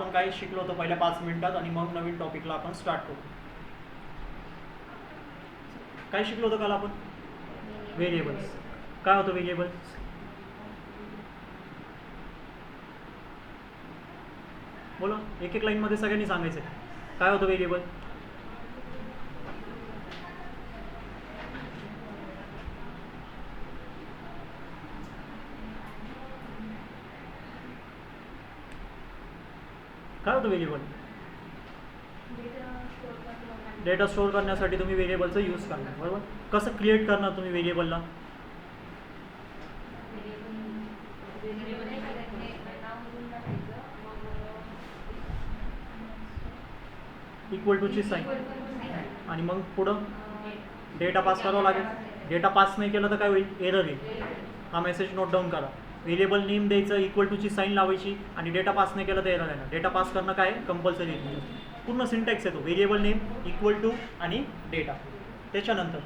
आपण काय शिकलो होतो पहिल्या 5 मिनिटात आणि मग नवीन टॉपिकला आपण स्टार्ट करू. काय शिकलो होतो काल आपण? व्हेरिएबल्स. काय होतं व्हेरिएबल्स? बोला, एक एक लाईनमध्ये सगळ्यांनी सांगायचं. काय होतं व्हेरिएबल? काय होतं व्हेरिएबल? डेटा स्टोअर करण्यासाठी तुम्ही व्हेरिएबलचा यूज करणार, बरोबर. कसं क्रिएट करणार तुम्ही व्हेरिएबलला? इक्वल टूची साईन आणि मग पुढं डेटा पास करावं लागेल. डेटा पास नाही केलं तर काय होईल? एरर येईल. हा मेसेज नोट डाऊन करा. व्हेरिएबल नेम द्यायचं, इक्वल टूची साईन लावायची आणि डेटा पास नाही केलं तर एरर येणार. डेटा पास करणं काय कंपल्सरी आहे. पूर्ण सिंटॅक्स येतो. व्हेरिएबल नेम, इक्वल टू आणि डेटा. त्याच्यानंतर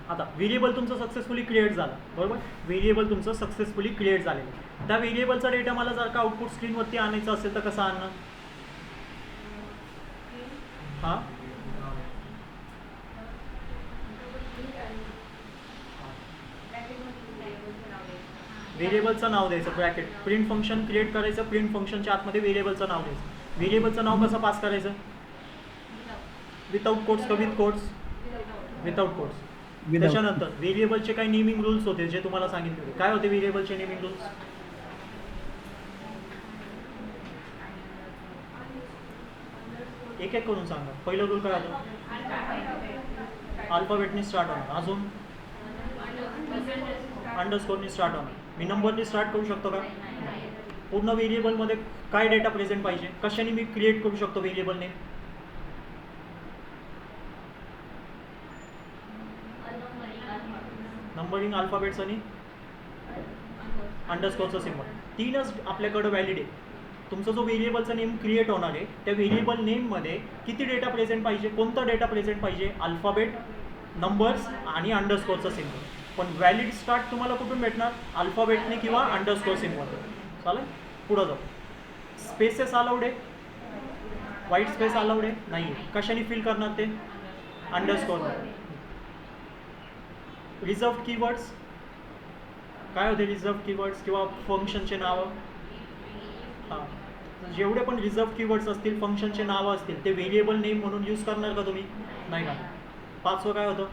आता व्हेरिएबल तुमचं सक्सेसफुली क्रिएट झालं, बरोबर. व्हेरिएबल तुमचं सक्सेसफुली क्रिएट झालेलं. त्या व्हेरिएबलचा डेटा मला जर का आउटपुट स्क्रीनवरती आणायचा असेल तर कसं आणणं? हां, व्हेरिएबलचं नाव द्यायचं, ब्रॅकेट. प्रिंट फंक्शन क्रिएट करायचं, प्रिंट फंक्शनच्या आतमध्ये व्हेरिएबलचं नाव द्यायचं. व्हेरिएबलचं नाव कसं पास करायचं? विदाउट कोड्स का विथ कोड्स? Without codes. त्याच्यानंतर व्हेरिएबलचे काही नेमिंग रूल्स होते जे तुम्हाला सांगितले होते. काय होते व्हेरिएबलचे नेमिंग रूल्स? एक एक करून सांगा. पहिलं रूल काय होतं? अल्फाबेटनी स्टार्ट होणार. अजून अंडरस्कोरनी स्टार्ट होणार. मी नंबरनी स्टार्ट करू शकतो का? पूर्ण व्हेरिएबलमध्ये काय डेटा प्रेझेंट पाहिजे? कशाने मी क्रिएट करू शकतो व्हेरिएबलने? नंबरिंग, अल्फाबेट्स आणि अंडरस्कोरचं सिम्बॉल. तीनच आपल्याकडं व्हॅलिड आहे. तुमचा जो व्हेरिएबलचा नेम क्रिएट होणार आहे त्या व्हेरिएबल नेममध्ये किती डेटा प्रेझेंट पाहिजे? कोणता डेटा प्रेझेंट पाहिजे? अल्फाबेट, नंबर्स आणि अंडरस्कोरचं सिम्बॉल. पण व्हॅलिड स्टार्ट तुम्हाला कुठून भेटणार? अल्फाबेटने किंवा अंडरस्कोर सिम्बॉल. चालेल, पुढं जाऊ. स्पेसेस अलाउड आहे? व्हाईट स्पेस अलाउड आहे? नाही आहे. कशाने फिल करणार ते? अंडरस्कोर. Reserved keywords. काय होते रिझर्व्ड कीवर्ड्स किंवा फंक्शनचे नावं? हां, जेवढे पण रिझर्व्ड कीवर्ड्स असतील, फंक्शनचे नावं असतील, ते व्हेरिएबल नेम म्हणून यूज करणार का तुम्ही? नाही का. पाचवं काय होतं?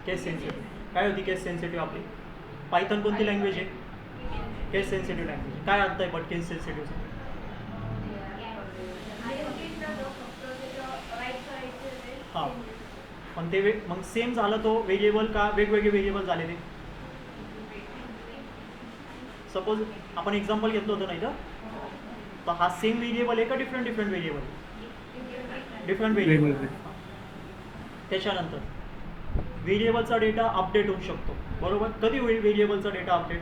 केस सेन्सिटिव्ह. काय होती केस सेन्सिटिव्ह आपली? पायथन कोणती लँग्वेज आहे? केस सेन्सिटिव्ह लँग्वेज. काय अर्थ आहे बट केस सेन्सिटिव्हचा? हां, पण ते मग सेम झालं तो व्हेरिएबल का वेगवेगळे व्हेरिएबल झाले ते? सपोज आपण एक्झाम्पल घेतलं होतं नाही तर हा सेम व्हेरिएबल आहे का डिफरंट व्हेरिएबल? Different variable. त्याच्यानंतर व्हेरिएबलचा डेटा अपडेट होऊ शकतो, बरोबर. कधी होईल व्हेरिएबलचा डेटा अपडेट?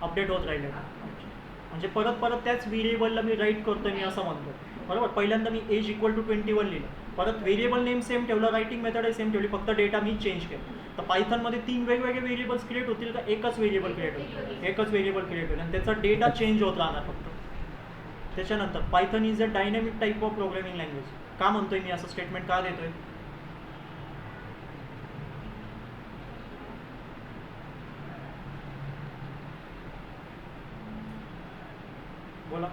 अपडेट होत राहिले. म्हणजे परत परत त्याच व्हेरिएबलला मी राईट करतोय, मी असं म्हणतो, बरोबर. पहिल्यांदा मी एज इक्वल टू 21 लिहिलं, परत व्हेरिएबल नेम सेम ठेवलं, रायटिंग मेथड सेम ठेवली, फक्त डेटा मी चेंज केला. तर पायथनमध्ये 3 वेगवेगळे व्हेरिएबल्स क्रिएट होतील का एकच व्हेरिएबल क्रिएट होईल? एकच व्हेरिएबल क्रिएट होईल आणि त्याचा डेटा चेंज होत राहणार फक्त. त्याच्यानंतर Python is a dynamic type of programming language. का म्हणतोय मी असं स्टेटमेंट, का देतोय? बोला.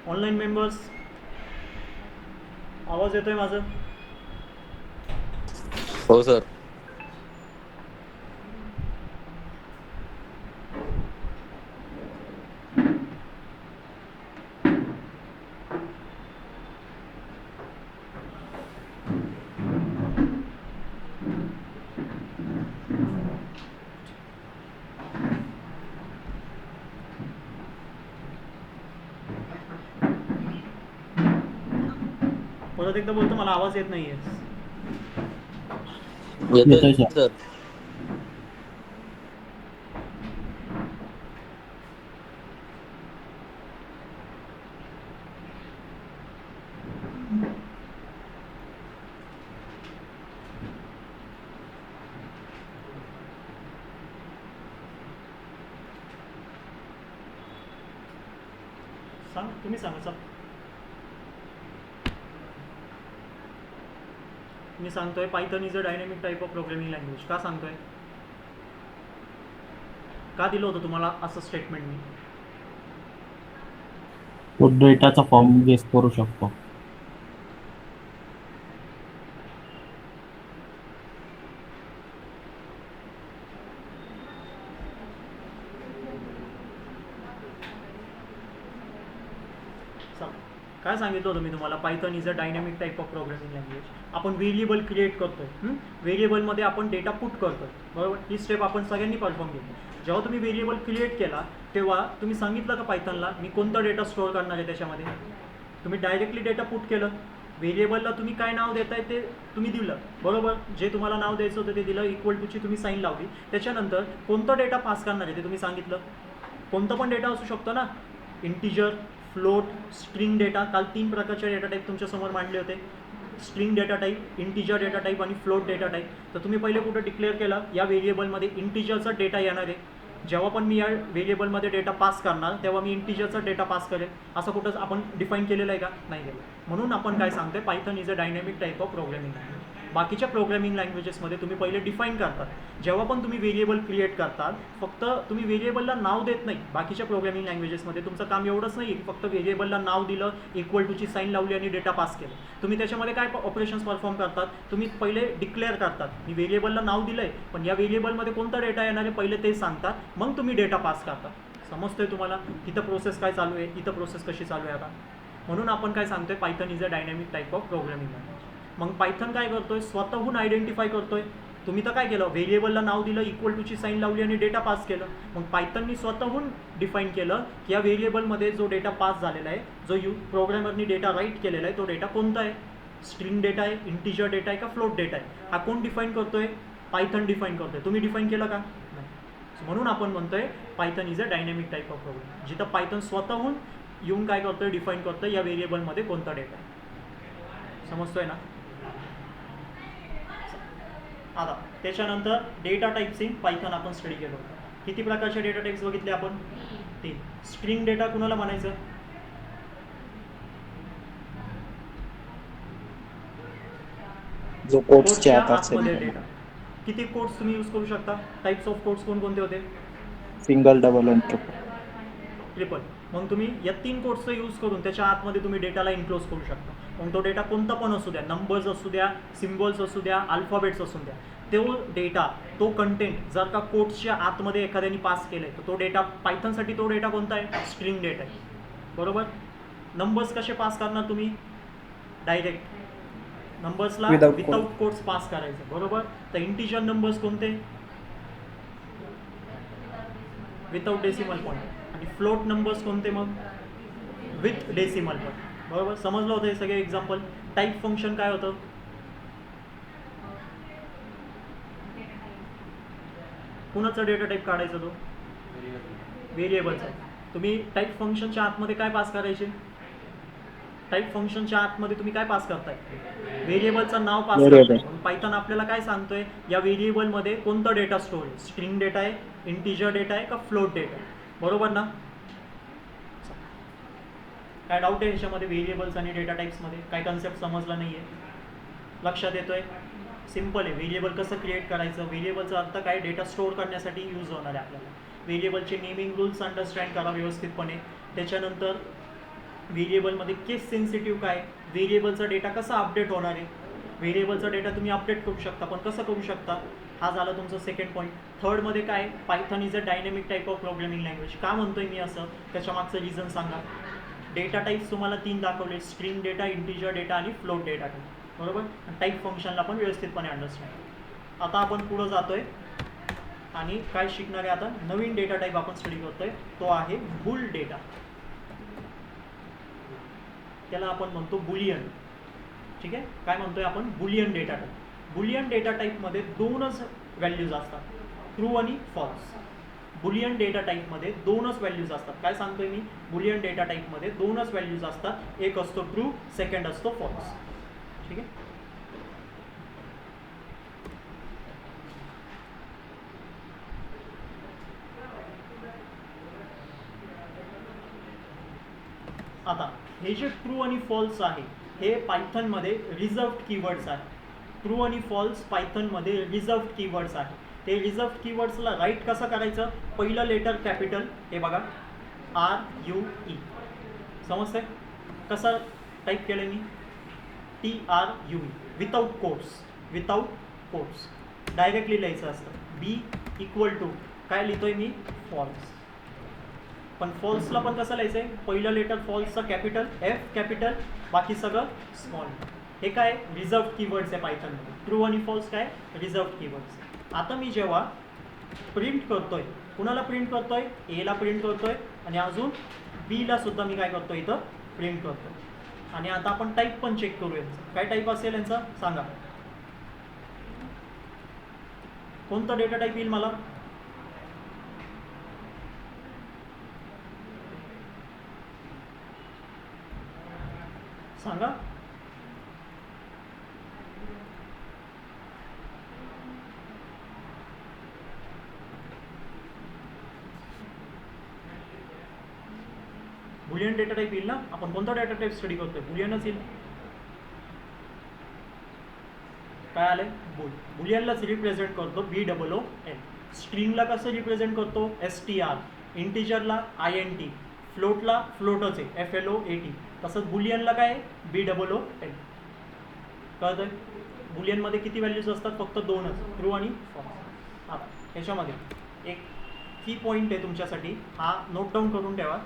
ऑनलाईन मेंबर्स, आवाज येतोय माझं? हो सर. परत एकदा बोलतो, मला आवाज येत नाहीये. येतोय सर. सांग, तुम्ही सांगा सर. मी सांगतोय Python is a dynamic type of programming language. का सांगतोय? का दिलं होतं तुम्हाला असं स्टेटमेंट मी? तो डेटाचा फॉर्म गेस करू शकतो. सांग. काय सांगितलं होतं मी तुम्हाला? Python is a dynamic type of programming language. आपण व्हेरिएबल क्रिएट करतोय, व्हेरिएबलमध्ये आपण डेटा पुट करतोय, बरोबर? ही स्टेप आपण सगळ्यांनी परफॉर्म केली. जेव्हा तुम्ही व्हेरिएबल क्रिएट केला तेव्हा तुम्ही सांगितलं का पायथनला मी कोणता डेटा स्टोअर करणार आहे त्याच्यामध्ये? तुम्ही डायरेक्टली डेटा पुट केलं. व्हेरिएबलला तुम्ही काय नाव देताय ते तुम्ही दिलं, बरोबर? जे तुम्हाला नाव द्यायचं होतं ते दिलं, इक्वल टूची तुम्ही साईन लावली. त्याच्यानंतर कोणतं डेटा पास करणार आहे ते तुम्ही सांगितलं. कोणतं पण डेटा असू शकतो ना, इंटिजर, फ्लोट, स्ट्रिंग डेटा. काल 3 प्रकारचे डेटा टाईप तुमच्यासमोर मांडले होते. String data type, integer data type आणि फ्लोट डेटा टाईप. तर तुम्ही पहिले कुठं डिक्लेअर केलं, या व्हेरिएबलमध्ये इंटिजरचा डेटा येणार आहे. जेव्हा पण मी या व्हेरिएबलमध्ये डेटा पास करणार तेव्हा मी इंटिजरचा डेटा पास करेल. असं कुठंच आपण डिफाईन केलेलं आहे का? नाही केलं. म्हणून आपण काय सांगतोय, Python is a dynamic type of programming language. बाकीच्या प्रोग्रामिंग लँग्वेजेसमध्ये तुम्ही पहिले डिफाईन करतात. जेव्हा पण तुम्ही व्हेरिएबल क्रिएट करतात फक्त तुम्ही व्हेरिएबलला नाव देत नाही. बाकीच्या प्रोग्रामिंग लँग्वेजेसमध्ये तुमचं काम एवढंच नाही की फक्त व्हेरिएबलला नाव दिलं, इक्वल टूची साईन लावली आणि डेटा पास केलं. तुम्ही त्याच्यामध्ये काय ऑपरेशन्स परफॉर्म करतात? तुम्ही पहिले डिक्लेअर करतात, मी व्हेरिएबलला नाव दिलं आहे पण या व्हेरिएबलमध्ये कोणता डेटा येणार आहे पहिले ते सांगतात, मग तुम्ही डेटा पास करता. समजतोय तुम्हाला? इथं प्रोसेस काय चालू आहे, इथं प्रोसेस कशी चालू आहे आता? म्हणून आपण काय सांगतोय, Python is a dynamic type of programming language. मग पायथन काय करतोय, स्वतःहून आयडेंटिफाय करतोय. तुम्ही तर काय केलं, व्हेरिएबलला नाव दिलं, इक्वल टूची साईन लावली आणि डेटा पास केलं. मग पायथननी स्वतःहून डिफाईन केलं की या व्हेरिएबलमध्ये जो डेटा पास झालेला आहे, जो प्रोग्रामरनी डेटा राईट केलेला आहे, तो डेटा कोणता आहे? स्ट्रिंग डेटा आहे, इंटिजर डेटा आहे का फ्लोट डेटा आहे? हा कोण डिफाईन करतोय? पायथन डिफाईन करतोय. तुम्ही डिफाईन केलं का? नाही. म्हणून आपण म्हणतोय Python is a dynamic type of program, जिथं पायथन स्वतःहून येऊन काय करतोय, डिफाईन करतोय या व्हेरिएबलमध्ये कोणता डेटा आहे. समजतोय ना? आता त्याच्यानंतर डेटा टाईप्स इन पायथन आपण स्टडी केलं होतं. किती प्रकारचे डेटा टाईप्स बघितले आपण? 3. स्ट्रिंग डेटा कुणाला म्हणायचं? जो कोट्सच्या कोड्सच्या आत असेल आतमध्ये त्याला. डेटा. किती कोड्स तुम्ही यूज करू शकता? टाईप्स ऑफ कोड्स कोणकोणते होते? सिंगल, डबल आणि ट्रिपल. ट्रिपल. मग तुम्ही या 3 कोड्सचा यूज करून त्याच्या आतमध्ये तुम्ही डेटाला इन्क्लोज करू शकता. मग तो डेटा कोणता पण असू द्या, नंबर्स असू द्या, सिम्बॉल्स असू द्या, अल्फाबेट्स असू द्या, तो डेटा, तो कंटेंट जर का कोड्सच्या आतमध्ये एखाद्याने पास केलं आहे तर तो डेटा, पायथनसाठी तो डेटा कोणता आहे? स्ट्रिंग डेटा आहे, बरोबर? नंबर्स कसे पास करणार तुम्ही? डायरेक्ट नंबर्सला विदाऊट कोड्स पास करायचं, बरोबर? तर इंटिजर नंबर्स कोणते? Without decimal point. आणि फ्लोट नंबर्स कोणते मग? विथ डेसिमल पॉईंट, बरोबर? समजलं होतं हे सगळे एक्झाम्पल. टाईप फंक्शन काय होतं? कुणाचा डेटा टाईप काढायचा तो? व्हेरिएबलचा. तुम्ही टाईप फंक्शनच्या आतमध्ये काय पास करायचे? टाईप फंक्शनच्या आतमध्ये तुम्ही काय पास करताय? व्हेरिएबलचं नाव पास करताय. पायथन आपल्याला काय सांगतोय, या व्हेरिएबलमध्ये कोणता डेटा स्टोअर आहे? स्ट्रिंग डेटा आहे, इंटिजर डेटा आहे का फ्लोट डेटा आहे, बरोबर ना? काय डाऊट आहे ह्याच्यामध्ये? व्हेरिएबल्स आणि डेटा टाईप्समध्ये काय कन्सेप्ट समजला नाही आहे? लक्षात येतोय? सिम्पल आहे. व्हेरिएबल कसं क्रिएट करायचं, व्हेरिएबलचा अर्थ काय, डेटा स्टोअर करण्यासाठी यूज होणार आहे आपल्याला. व्हेरिएबलचे नेमिंग रूल्स अंडरस्टँड करा व्यवस्थितपणे. त्याच्यानंतर व्हेरिएबलमध्ये केस सेन्सिटिव्ह काय, व्हेरिएबलचा डेटा कसा अपडेट होणार आहे, व्हेरिएबलचा डेटा तुम्ही अपडेट करू शकता पण कसं करू शकता, हा झाला तुमचा सेकंड पॉईंट. थर्डमध्ये काय, Python is a dynamic type of programming language. का म्हणतोय मी असं, त्याच्या मागचं रिझन सांगा. डेटा टाईप्स तुम्हाला 3 दाखवले, स्ट्रिंग डेटा, इंटिजर डेटा आणि फ्लोट डेटा टाईप, बरोबर? टाईप फंक्शनला पण व्यवस्थितपणे अंडरस्टँड. आता आपण पुढं जातोय आणि काय शिकणार आहे आता, नवीन डेटा टाईप आपण स्टडी करतोय, तो आहे बुल डेटा. त्याला आपण म्हणतो बुलियन. ठीक आहे, काय म्हणतोय आपण? Boolean data type. Boolean data टाईपमध्ये 2च व्हॅल्यूज असतात, ट्रू आणि फॉल्स. बुलियन डेटा टाईपमध्ये 2च व्हॅल्यूज असतात. काय सांगतोय मी, बुलियन डेटा टाईपमध्ये 2च व्हॅल्यूज असतात, एक असतो ट्रू, सेकंड असतो फॉल्स. ठीक आहे. आता हे जे ट्रू आणि फॉल्स आहे हे पायथनमध्ये रिझर्व्ड कीवर्ड्स आहे. ट्रू आणि फॉल्स पायथनमध्ये रिझर्व्ड कीवर्ड्स आहे. ते रिझर्व्ड कीवर्ड्सला राईट कसं करायचं, पहिलं लेटर कॅपिटल, हे बघा RUE, समजतंय कसं टाईप केलं मी, TRUE, विदाउट कोट्स डायरेक्टली लिहायचं असतं. B इक्वल टू काय लिहितोय मी, फॉल्स. पण फॉल्सला पण कसं लिहायचं आहे, पहिलं लेटर फॉल्सचं कॅपिटल, F कॅपिटल, बाकी सगळं स्मॉल. हे काय रिझर्व्ड कीवर्ड्स आहे पायथनमध्ये. ट्रू आणि फॉल्स काय रिझर्व्ड कीवर्ड्स. आता मी जेव्हा प्रिंट करतोय, कुणाला प्रिंट करतोय, एला प्रिंट करतोय आणि अजून बीला सुद्धा मी काय करतोय इथं प्रिंट करतोय. आणि आता आपण टाईप पण चेक करू यांचं, काय टाईप असेल यांचा सांगा, कोणतं डेटा टाईप येईल मला, सांगा. बुलियन डेटा टाईप येईल ना, आपण कोणता डेटा टाईप स्टडी करतोय, बुलियनच येईल. काय आलंय, बुलियनलाच रिप्रेझेंट करतो BOOL. स्ट्रिंगला कसं रिप्रेझेंट करतो, STR, इंटिजरला INT, फ्लोटला फ्लोटच आहे FLOAT. तसंच बुलियनला काय BOOL. कळतंय, बुलियनमध्ये किती व्हॅल्यूज असतात, फक्त दोनच, ट्रू आणि फॉल्स. आता ह्याच्यामध्ये एक की पॉईंट आहे तुमच्यासाठी, हा नोट डाऊन करून ठेवा.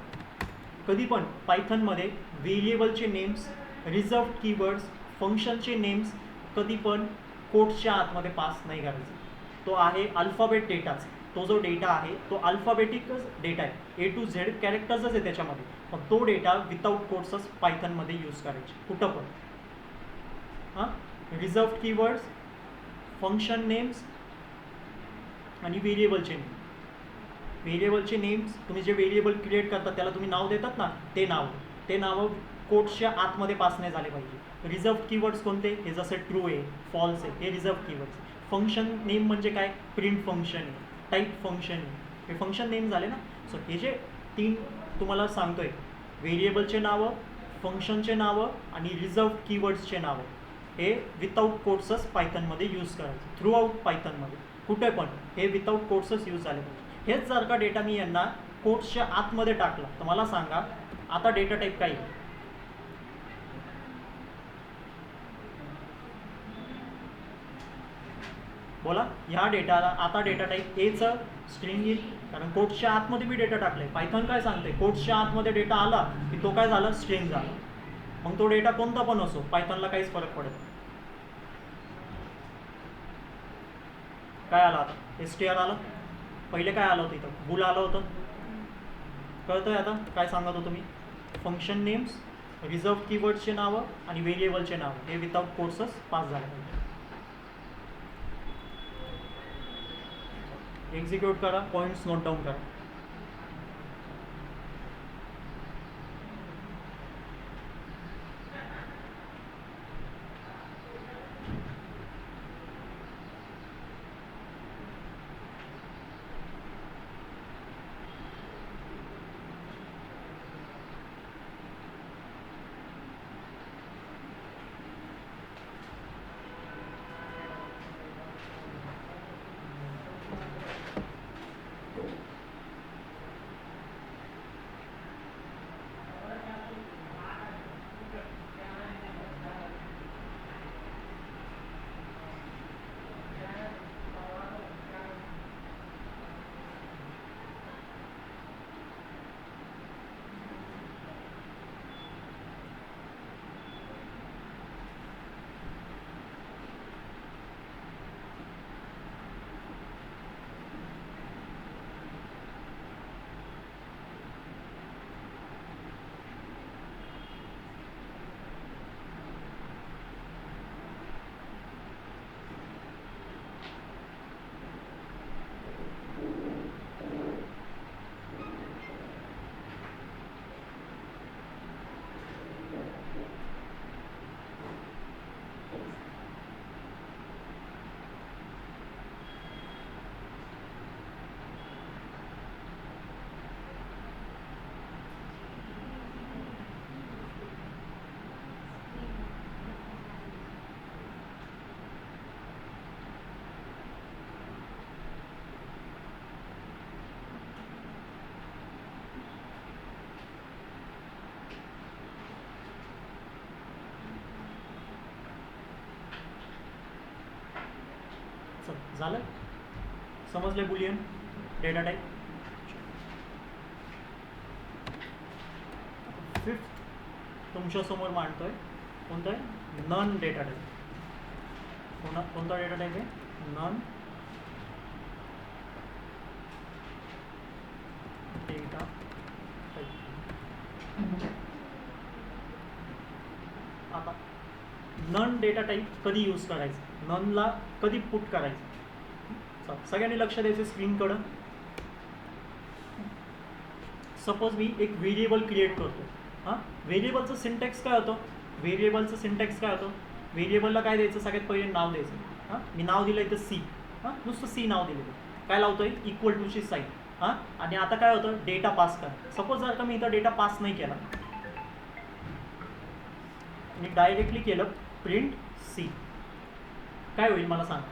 कधी पण पायथनमध्ये व्हेरिएबलचे नेम्स, रिझर्व्ड कीवर्ड्स, फंक्शनचे नेम्स कधी पण कोट्सच्या आतमध्ये पास नाही करायचे. तो आहे अल्फाबेट डेटाच. तो जो डेटा आहे तो अल्फाबेटिकच डेटा आहे, A to Z कॅरेक्टर्सच आहे त्याच्यामध्ये. पण तो डेटा विदाऊट कोट्सच पायथनमध्ये यूज करायचे कुठं पण. हां, रिझर्व्ड कीवर्ड्स, फंक्शन नेम्स आणि व्हेरिएबलचे नेम. व्हेरिएबलचे नेम्स, तुम्ही जे व्हेरिएबल क्रिएट करता त्याला तुम्ही नाव देतात ना, ते नाव कोट्सच्या आतमध्ये पास नाही झाले पाहिजे. रिझर्व्ड कीवर्ड्स कोणते, हे जसं ट्रू आहे, फॉल्स आहे, हे रिझर्व्ड कीवर्ड्स. फंक्शन नेम म्हणजे काय, प्रिंट फंक्शन आहे, टाईप फंक्शन आहे, हे फंक्शन नेम झाले ना. सो हे जे तीन तुम्हाला सांगतोय, व्हेरिएबलचे नावं, फंक्शनचे नावं आणि रिझर्व्ड कीवर्ड्सचे नावं, हे विदाऊट कोट्सच पायथनमध्ये यूज करायचं. थ्रू आउट पायथनमध्ये कुठे पण हे विदाऊट कोट्सच यूज झाले पाहिजे. हेच जर का डेटा मी यांना कोट्सच्या आतमध्ये टाकला तर मला सांगा आता डेटा टाईप काय येईल, बोला. ह्या डेटाला आता डेटा टाईप एचं स्ट्रिंग येईल, कारण कोट्सच्या आतमध्ये मी डेटा टाकले. पायथन काय सांगते, कोट्सच्या आतमध्ये डेटा आला की तो काय झाला, स्ट्रिंग झाला. मग तो डेटा कोणता पण असो, पायथनला काहीच फरक पडत नाही. काय आला आता, STR आलं, पहिले काय आलं होतं इथं, बुल आलं होतं. कळतंय आता काय सांगत होतो मी, फंक्शन नेम्स, रिझर्व्ड कीवर्ड्सचे नावं आणि व्हेरिएबलचे नावं हे विदाऊट कोट्सच पास झाले पाहिजे. एक्झिक्यूट करा, पॉईंट्स नोट डाऊन करा. झालं समजले बुलियन डेटा टाईप. फिफ्थ तुमच्यासमोर मांडतोय कोणतं आहे नन डेटा टाईप. कोणता डेटा टाईप आहे नन डेटा टाईप. आता नन डेटा टाईप कधी यूज करायचं ननला कधी पुट करायचं सगळ्यांनी लक्ष द्यायचं स्क्रीनकडं. सपोज मी एक व्हेरिएबल क्रिएट करतो. हां व्हेरिएबलचं सिंटॅक्स काय होतं व्हेरिएबलला काय द्यायचं सगळ्यात पहिले नाव द्यायचं. हां मी नाव दिलं इथं सी. हां नुसतं सी नाव दिलेलं काय लावतोय इक्वल टूची साईन. हां आणि आता काय होतं डेटा पास करा. सपोज जर का मी इथं डेटा पास नाही केला मी डायरेक्टली केलं प्रिंट सी काय होईल मला सांग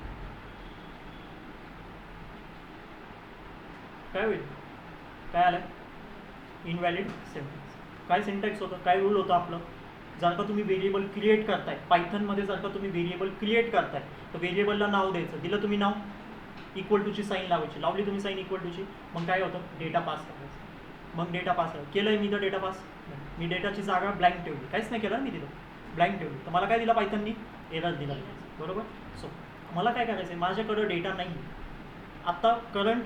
काय होईल काय आलं इनव्हॅलिड सिंटॅक्स. काय सिंटॅक्स होतं काय रूल होतं आपलं जर का तुम्ही व्हेरिएबल क्रिएट करताय पायथनमध्ये जर का तुम्ही व्हेरिएबल क्रिएट करताय तर व्हेरिएबलला नाव द्यायचं. दिलं तुम्ही नाव इक्वल टूची साईन लावली तुम्ही साईन इक्वल टूची मग काय होतं डेटा पास करायचं. मग डेटा पास केलं आहे मी तर डेटा पास मी डेटाची जागा ब्लँक ठेवली काहीच नाही केलं मी तिथं ब्लँक ठेवली तर मला काय दिला पायथननी एरर दिला बरोबर. सो मला काय करायचं आहे माझ्याकडं डेटा नाही आत्ता करंट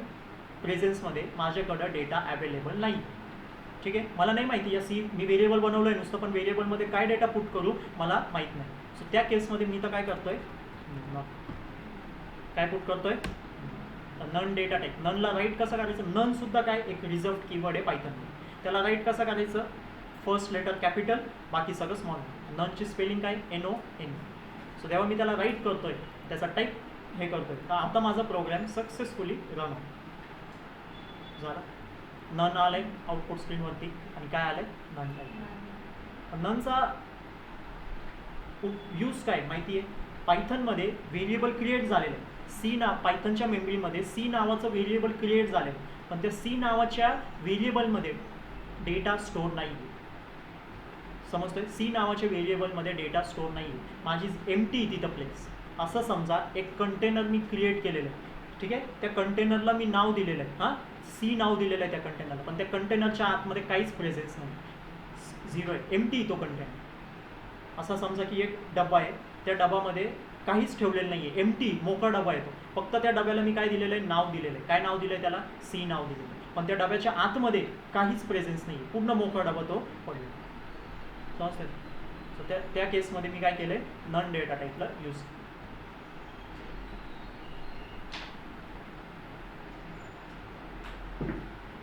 प्रेझेन्समध्ये माझ्याकडं डेटा अवेलेबल नाही. ठीक आहे मला नाही माहिती या सी मी व्हेरिएबल बनवलं आहे नुसतं पण व्हेरिएबलमध्ये काय डेटा पुट करू मला माहीत नाही. सो त्या केसमध्ये मी तर काय करतोय काय पुट करतोय नन डेटा टाईप. ननला राईट कसं करायचं ननसुद्धा काय एक रिझर्व्ड कीवर्ड आहे पायथनमध्ये त्याला राईट कसं करायचं फर्स्ट लेटर कॅपिटल बाकी सगळं स्मॉल. ननची स्पेलिंग काय NON. सो तेव्हा मी त्याला राईट करतोय त्याचा टाईप हे करतोय तर आता माझा प्रोग्राम सक्सेसफुली रन झाला. नन आलं आहे आउटपुट स्क्रीनवरती आणि काय आलं आहे नन टाईप. ननचा यूज काय माहिती आहे पायथनमध्ये व्हेरिएबल क्रिएट झालेलं आहे पायथनच्या मेमरीमध्ये सी नावाचं व्हेरिएबल क्रिएट झालेलं आहे पण त्या सी नावाच्या व्हेरिएबलमध्ये डेटा स्टोअर नाही आहे. समजतोय सी नावाच्या व्हेरिएबलमध्ये डेटा स्टोअर नाही आहे माझी एम्प्टी तिथं प्लेस. असं समजा एक कंटेनर मी क्रिएट केलेलं आहे ठीक आहे त्या कंटेनरला मी नाव दिलेलं आहे हां सी नाव दिलेलं आहे त्या कंटेनरला पण त्या कंटेनरच्या आतमध्ये काहीच प्रेझेन्स नाही 0 आहे एम्प्टी तो कंटेनर. असा समजा की एक डबा आहे त्या डबामध्ये काहीच ठेवलेलं नाही आहे एम्प्टी मोकळा डबा येतो फक्त त्या डब्याला मी काय दिलेलं आहे नाव दिलेलं आहे काय नाव दिलं आहे त्याला सी नाव दिलेलं आहे पण त्या डब्याच्या आतमध्ये काहीच प्रेझेन्स नाही आहे पूर्ण मोकळा डबा तो पडलेला. समजतं सो त्या केसमध्ये मी काय केलं आहे नन डेटा टाईपला यूज.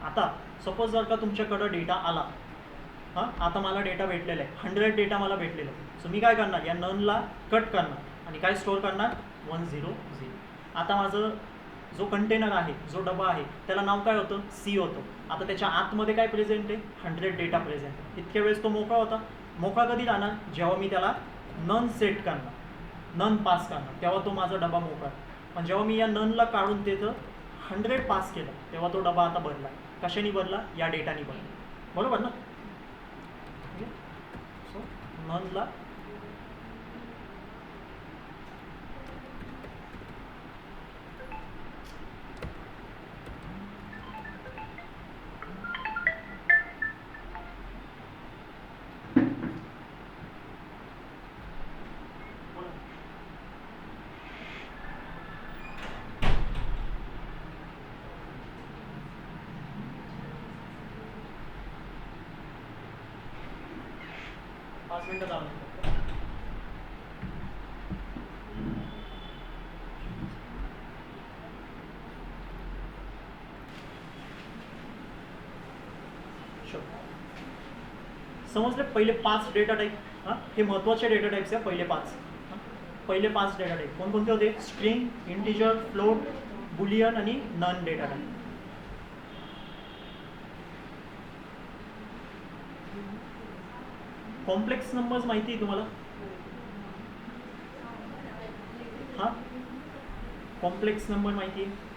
आता सपोज जर का तुमच्याकडं डेटा आला हां आता मला डेटा भेटलेला आहे 100 डेटा मला भेटलेला आहे. सो मी काय करणार या ननला कट करणार आणि काय स्टोअर करणार 100. आता माझं जो कंटेनर आहे जो डबा आहे त्याला नाव काय होतं सी होतं. आता त्याच्या आतमध्ये काय प्रेझेंट आहे 100 डेटा प्रेझेंट आहे. इतक्या वेळेस तो मोकळा होता. मोकळा कधी राहणार जेव्हा मी त्याला नन सेट करणार नन पास करणार तेव्हा तो माझा डबा मोकळा. पण जेव्हा मी या ननला काढून तिथं 100 पास केलं तेव्हा तो डबा आता भरला. कशाने भरला या डेटाने भरला बरोबर ना. सो ननला पाच मिनटं चालू समजले पहिले 5 डेटा टाईप. हां हे महत्त्वाचे डेटा टाईप्स आहे पहिले 5. पहिले 5 डेटा टाईप कोणकोणते होते स्ट्रिंग इंटिजर फ्लोट बुलियन आणि none data type. Complex numbers माहिती आहे तुम्हाला हां कॉम्प्लेक्स नंबर माहिती आहे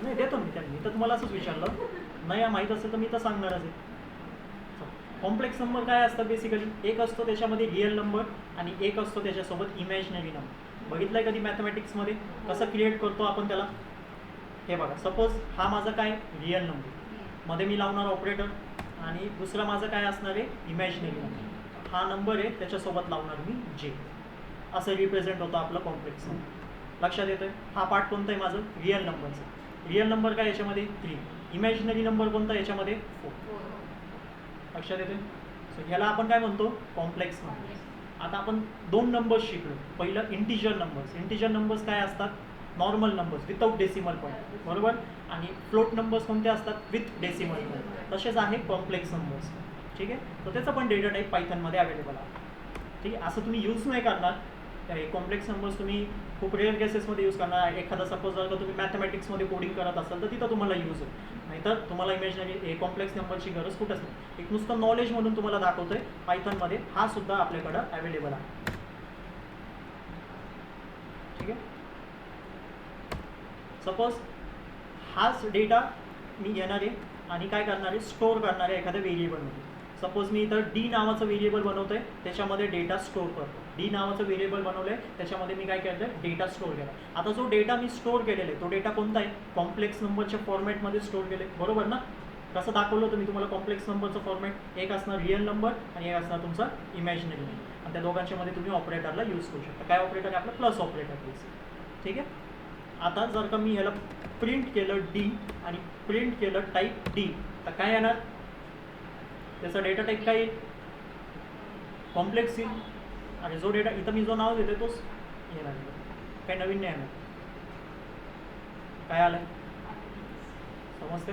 नाही देतो मी तर तुम्हाला असंच विचारलं नाही माहीत असेल तर मी तर सांगणारच आहे. कॉम्प्लेक्स नंबर काय असतात बेसिकली, एक असतो त्याच्यामध्ये रिअल नंबर आणि एक असतो त्याच्यासोबत इमॅजिनरी नंबर. बघितलं आहे कधी मॅथमॅटिक्समध्ये कसं क्रिएट करतो आपण त्याला? हे बघा, सपोज हा माझा काय रिअल नंबर, मध्ये मी लावणार ऑपरेटर, आणि दुसरा माझं काय असणार आहे इमॅजिनरी नंबर. हा नंबर आहे त्याच्यासोबत लावणार मी जे. असं रिप्रेझेंट होतं आपलं कॉम्प्लेक्स नंबर. लक्षात येतं आहे? हा पार्ट कोणता आहे माझं रिअल नंबरचं. रिअल नंबर काय याच्यामध्ये 3, इमॅजिनरी नंबर कोणता याच्यामध्ये 4. लक्षात येते? सो ह्याला आपण काय म्हणतो कॉम्प्लेक्स नंबर्स. आता आपण 2 नंबर्स शिकलो. पहिलं इंटिजर नंबर्स. इंटिजर नंबर्स काय असतात? Normal numbers without decimal point, बरोबर. आणि फ्लोट नंबर्स कोणते असतात? With decimal point. तसेच आहे कॉम्प्लेक्स नंबर्स. ठीक आहे, तर त्याचा पण डेटा टाईप पायथनमध्ये अवेलेबल आहे. ठीक आहे, असं तुम्ही यूज नाही करणार कॉम्प्लेक्स नंबर्स, तुम्ही खूप रेअर केसेसमध्ये यूज करणार. एखादा सपोज जर का तुम्ही मॅथमॅटिक्समध्ये कोडिंग करत असाल तर तिथं तुम्हाला यूज होईल, नाहीतर तुम्हाला इमॅजिनरी कॉम्प्लेक्स नंबरची गरज कुठंच नाही. एक नुसतं नॉलेज म्हणून तुम्हाला दाखवतोय पायथनमध्ये, हा सुद्धा आपल्याकडं अवेलेबल आहे. ठीक आहे, सपोज हाच डेटा मी घेणार आहे आणि काय करणार आहे स्टोअर करणार आहे एखाद्या व्हेरिएबलमध्ये. सपोज मी इथं डी नावाचं व्हेरिएबल बनवतो आहे, त्याच्यामध्ये डेटा स्टोअर करतो. डी नावाचं व्हेरिएबल बनवलं आहे, त्याच्यामध्ये मी काय केलं आहे डेटा स्टोअर केला. आता जो डेटा मी स्टोअर केलेला आहे तो डेटा कोणता आहे? कॉम्प्लेक्स नंबरच्या फॉर्मॅटमध्ये स्टोअर केले, बरोबर ना. कसं दाखवलं होतं मी तुम्हाला कॉम्प्लेक्स नंबरचं फॉर्मॅट? एक असणार रिअल नंबर आणि एक असणार तुमचा इमॅजिनरी नंबर, आणि त्या दोघांच्या मध्ये तुम्ही ऑपरेटरला यूज करू शकता. काय ऑपरेटर आहे आपलं? Plus operator please. ठीक आहे, आता जर का मी ह्याला प्रिंट केलं डी आणि प्रिंट केलं टाईप डी, तर काय येणार? त्याचा डेटा टाईप काय येईल? कॉम्प्लेक्स येईल. आणि जो डेटा इथं मी जो नाव देते तोच येणार, काही नवीन नाही येणार. काय आलं समजते?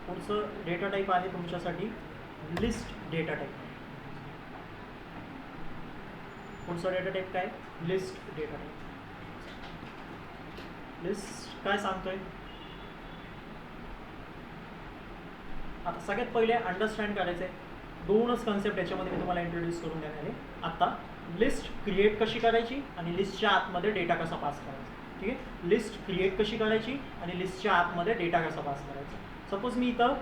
पुढचं डेटा टाईप आहे तुमच्यासाठी लिस्ट डेटा टाईप. पुढचा डेटा टाईप काय? List data type. लिस्ट काय सांगतोय? आता सगळ्यात पहिले अंडरस्टँड करायचं आहे, दोनच कन्सेप्ट याच्यामध्ये मी तुम्हाला इंट्रोड्यूस करून देणार आहे. आता लिस्ट क्रिएट कशी करायची आणि लिस्टच्या आतमध्ये डेटा कसा पास करायचा. ठीक आहे, लिस्ट क्रिएट कशी करायची आणि लिस्टच्या आतमध्ये डेटा कसा पास करायचा. सपोज मी इथं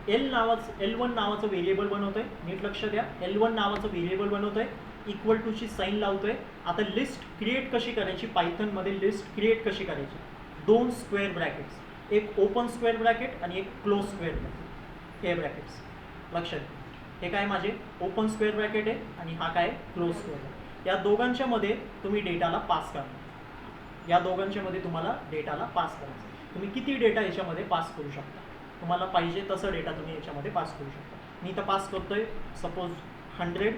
L1 नावाचं व्हेरिएबल बनवतोय, नीट लक्ष द्या. L1 नावाचं व्हेरिएबल बनवतोय, इक्वल टूची साईन लावतोय. आता लिस्ट क्रिएट कशी करायची पायथनमध्ये? लिस्ट क्रिएट कशी करायची? 2 स्क्वेअर ब्रॅकेट्स, एक ओपन स्क्वेअर ब्रॅकेट आणि एक क्लोज स्क्वेअर ब्रॅकेट, हे ब्रॅकेट्स लक्षात. हे काय माझे ओपन स्क्वेअर ब्रॅकेट आहे आणि हा काय क्लोज स्क्वेअर ब्रॅकेट. या दोघांच्या मध्ये तुम्ही डेटाला पास करणार. या दोघांच्या मध्ये तुम्हाला डेटाला पास करायचं. तुम्ही किती डेटा याच्यामध्ये पास करू शकता, तुम्हाला पाहिजे तसं डेटा तुम्ही याच्यामध्ये पास करू शकता. मी इथं पास करतोय सपोज 100,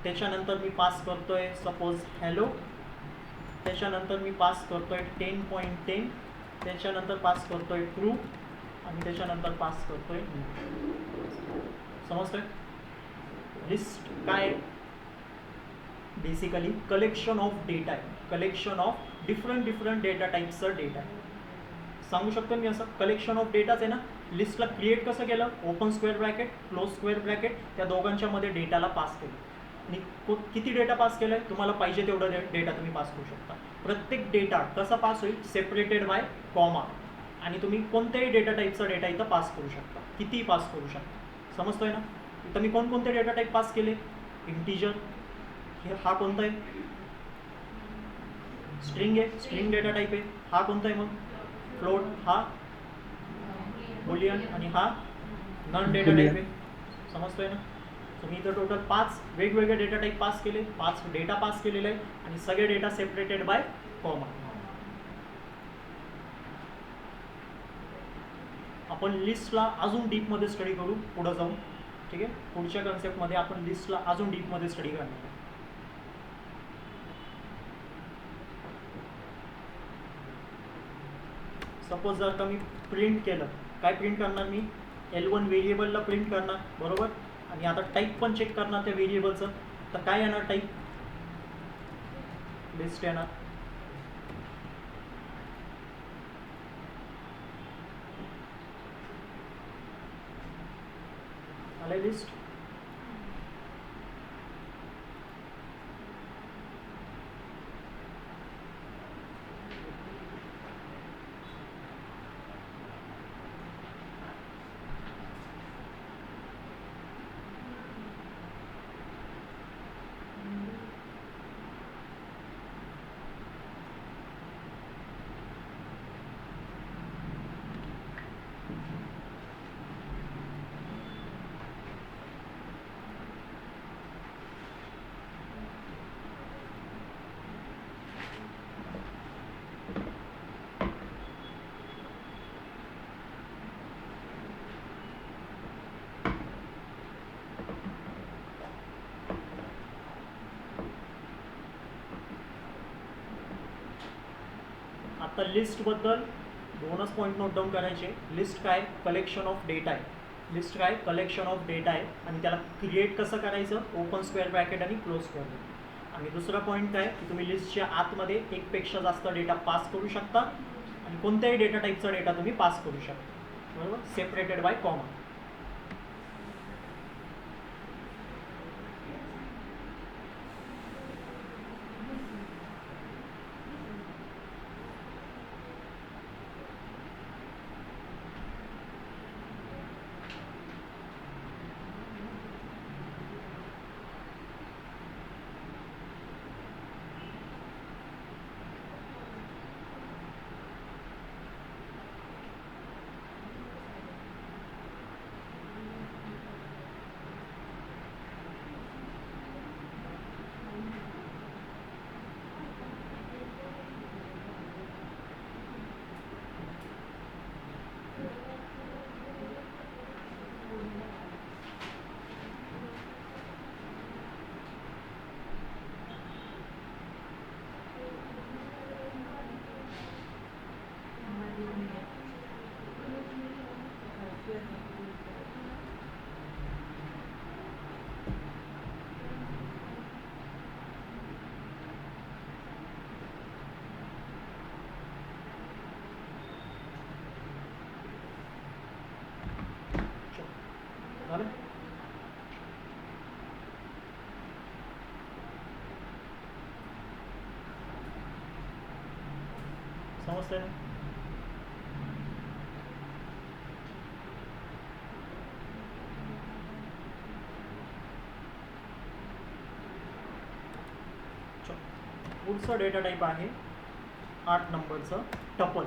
त्याच्यानंतर मी पास करतोय सपोज हॅलो, त्याच्यानंतर मी पास करतोय 10.10, त्याच्यानंतर पास करतोय ट्रू, आणि त्याच्यानंतर पास करतोय. समजतंय? लिस्ट काय? बेसिकली कलेक्शन ऑफ डेटा आहे, कलेक्शन ऑफ डिफरंट डेटा टाईप्सचं डेटा आहे. सांगू शकतो मी असं कलेक्शन ऑफ डेटाच आहे ना. लिस्टला क्रिएट कसं केलं, open square bracket close square bracket, त्या दोघांच्या मध्ये डेटाला पास केलं. आणि किती डेटा पास केलं आहे, तुम्हाला पाहिजे तेवढं डेटा तुम्ही पास करू शकता. प्रत्येक डेटा कसा पास होईल, सेपरेटेड बाय कॉमा, आणि तुम्ही कोणत्याही डेटा टाईपचा डेटा इथं पास करू शकता, कितीही पास करू शकता. समजतोय ना? इथं मी कोणकोणते डेटा टाईप पास केले, इंटीजर, हा कोणता आहे, स्ट्रिंग आहे, स्ट्रिंग डेटा टाईप आहे. हा कोणता आहे मग, फ्लोट, हा बुलियन, आणि हा नन डेटा टाईप आहे. समजतोय ना? तुम्ही इथं टोटल 5 वेगवेगळे डेटा टाईप पास केले, 5 डेटा पास केलेले आहे, आणि सगळे डेटा सेपरेटेड बाय कॉमा. आपण लिस्टला अजून डीपमध्ये स्टडी करू पुढं जाऊन. ठीक आहे, पुढच्या कन्सेप्टमध्ये आपण लिस्टला अजून डीपमध्ये स्टडी करणार आहे. सपोज जर का मी प्रिंट केलं, काय प्रिंट करणार मी, L1 व्हेरिएबलला प्रिंट करणार, बरोबर. आणि आता टाईप पण चेक करणार त्या व्हेरिएबलचं. तर काय येणार टाईप, लिस्ट येणार. आले लिस्ट. आता लिस्टबद्दल 2च पॉईंट नोट डाऊन करायचे. लिस्ट काय, कलेक्शन ऑफ डेटा आहे. लिस्ट काय, कलेक्शन ऑफ डेटा आहे, आणि त्याला क्रिएट कसं करायचं, ओपन स्क्वेअर ब्रॅकेट आणि क्लोज स्क्वेअर ब्रॅकेट. आणि दुसरा पॉईंट काय की तुम्ही लिस्टच्या आतमध्ये एकपेक्षा जास्त डेटा पास करू शकता, आणि कोणत्याही डेटा टाईपचा डेटा तुम्ही पास करू शकता, बरोबर, सेपरेटेड बाय कॉमा. झालं. समजतंय ना? पुढचं डेटा टाईप आहे 8 नंबरचं टपल.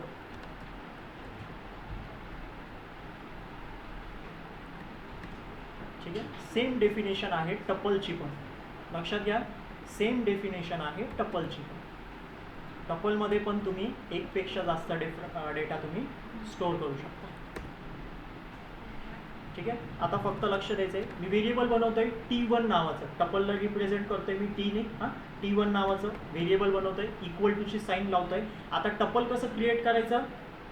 ठीक आहे, सेम डेफिनेशन आहे टपलची पण, लक्षात घ्या, सेम डेफिनेशन आहे टपलची पण. टपलमध्ये पण तुम्ही एकपेक्षा जास्त डेटा तुम्ही स्टोअर करू शकता. ठीक आहे. आता फक्त लक्ष द्यायचं आहे, मी व्हेरिएबल बनवतोय T1 नावाचं, टपलला रिप्रेझेंट करतोय मी T ने. T1 नावाचं व्हेरिएबल बनवतोय, इक्वल टूची साईन लावतोय. आता टपल कसं क्रिएट करायचं,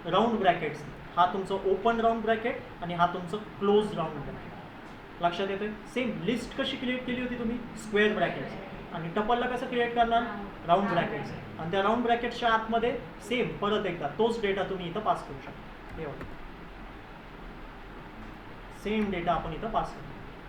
राऊंड ब्रॅकेट्स. हा तुमचं ओपन राऊंड ब्रॅकेट आणि हा तुमचं क्लोज राऊंड ब्रॅकेट. लक्षात येतोय. सेम लिस्ट कशी क्रिएट केली होती तुम्ही, स्क्वेअर ब्रॅकेट्स, आणि टपलला कसं क्रिएट करणार, राऊंड ब्रॅकेट्स. आणि त्या राऊंड ब्रॅकेटच्या आतमध्ये सेम परत एकदा तोच डेटा तुम्ही इथं पास करू शकता. एवढं सेम डेटा आपण इथं पास करू.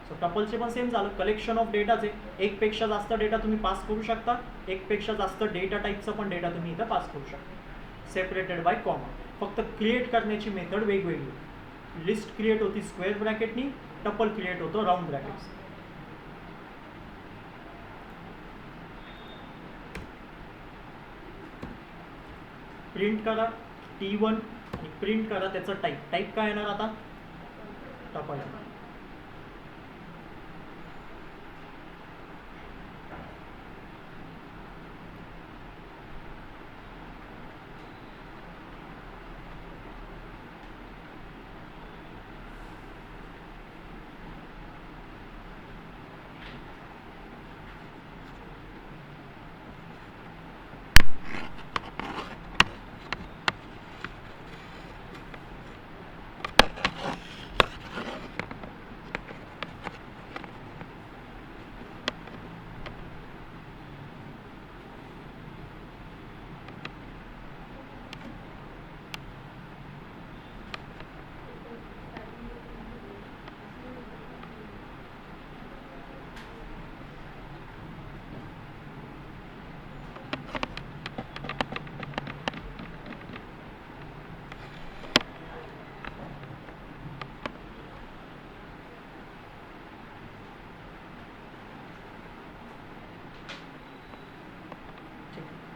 सो टपलचे पण सेम झालं, कलेक्शन ऑफ डेटाचे. एकपेक्षा जास्त डेटा तुम्ही पास करू शकता, एकपेक्षा जास्त डेटा टाईपचा पण डेटा तुम्ही इथं पास करू शकता, सेपरेटेड बाय कॉमा. फक्त क्रिएट करण्याची मेथड वेगवेगळी. लिस्ट क्रिएट होती स्क्वेअर ब्रॅकेटनी, टपल क्रिएट होतो राऊंड ब्रॅकेट्स. प्रिंट करा T1 आणि प्रिंट करा त्याचं टाईप. टाईप काय येणार आता, टपल.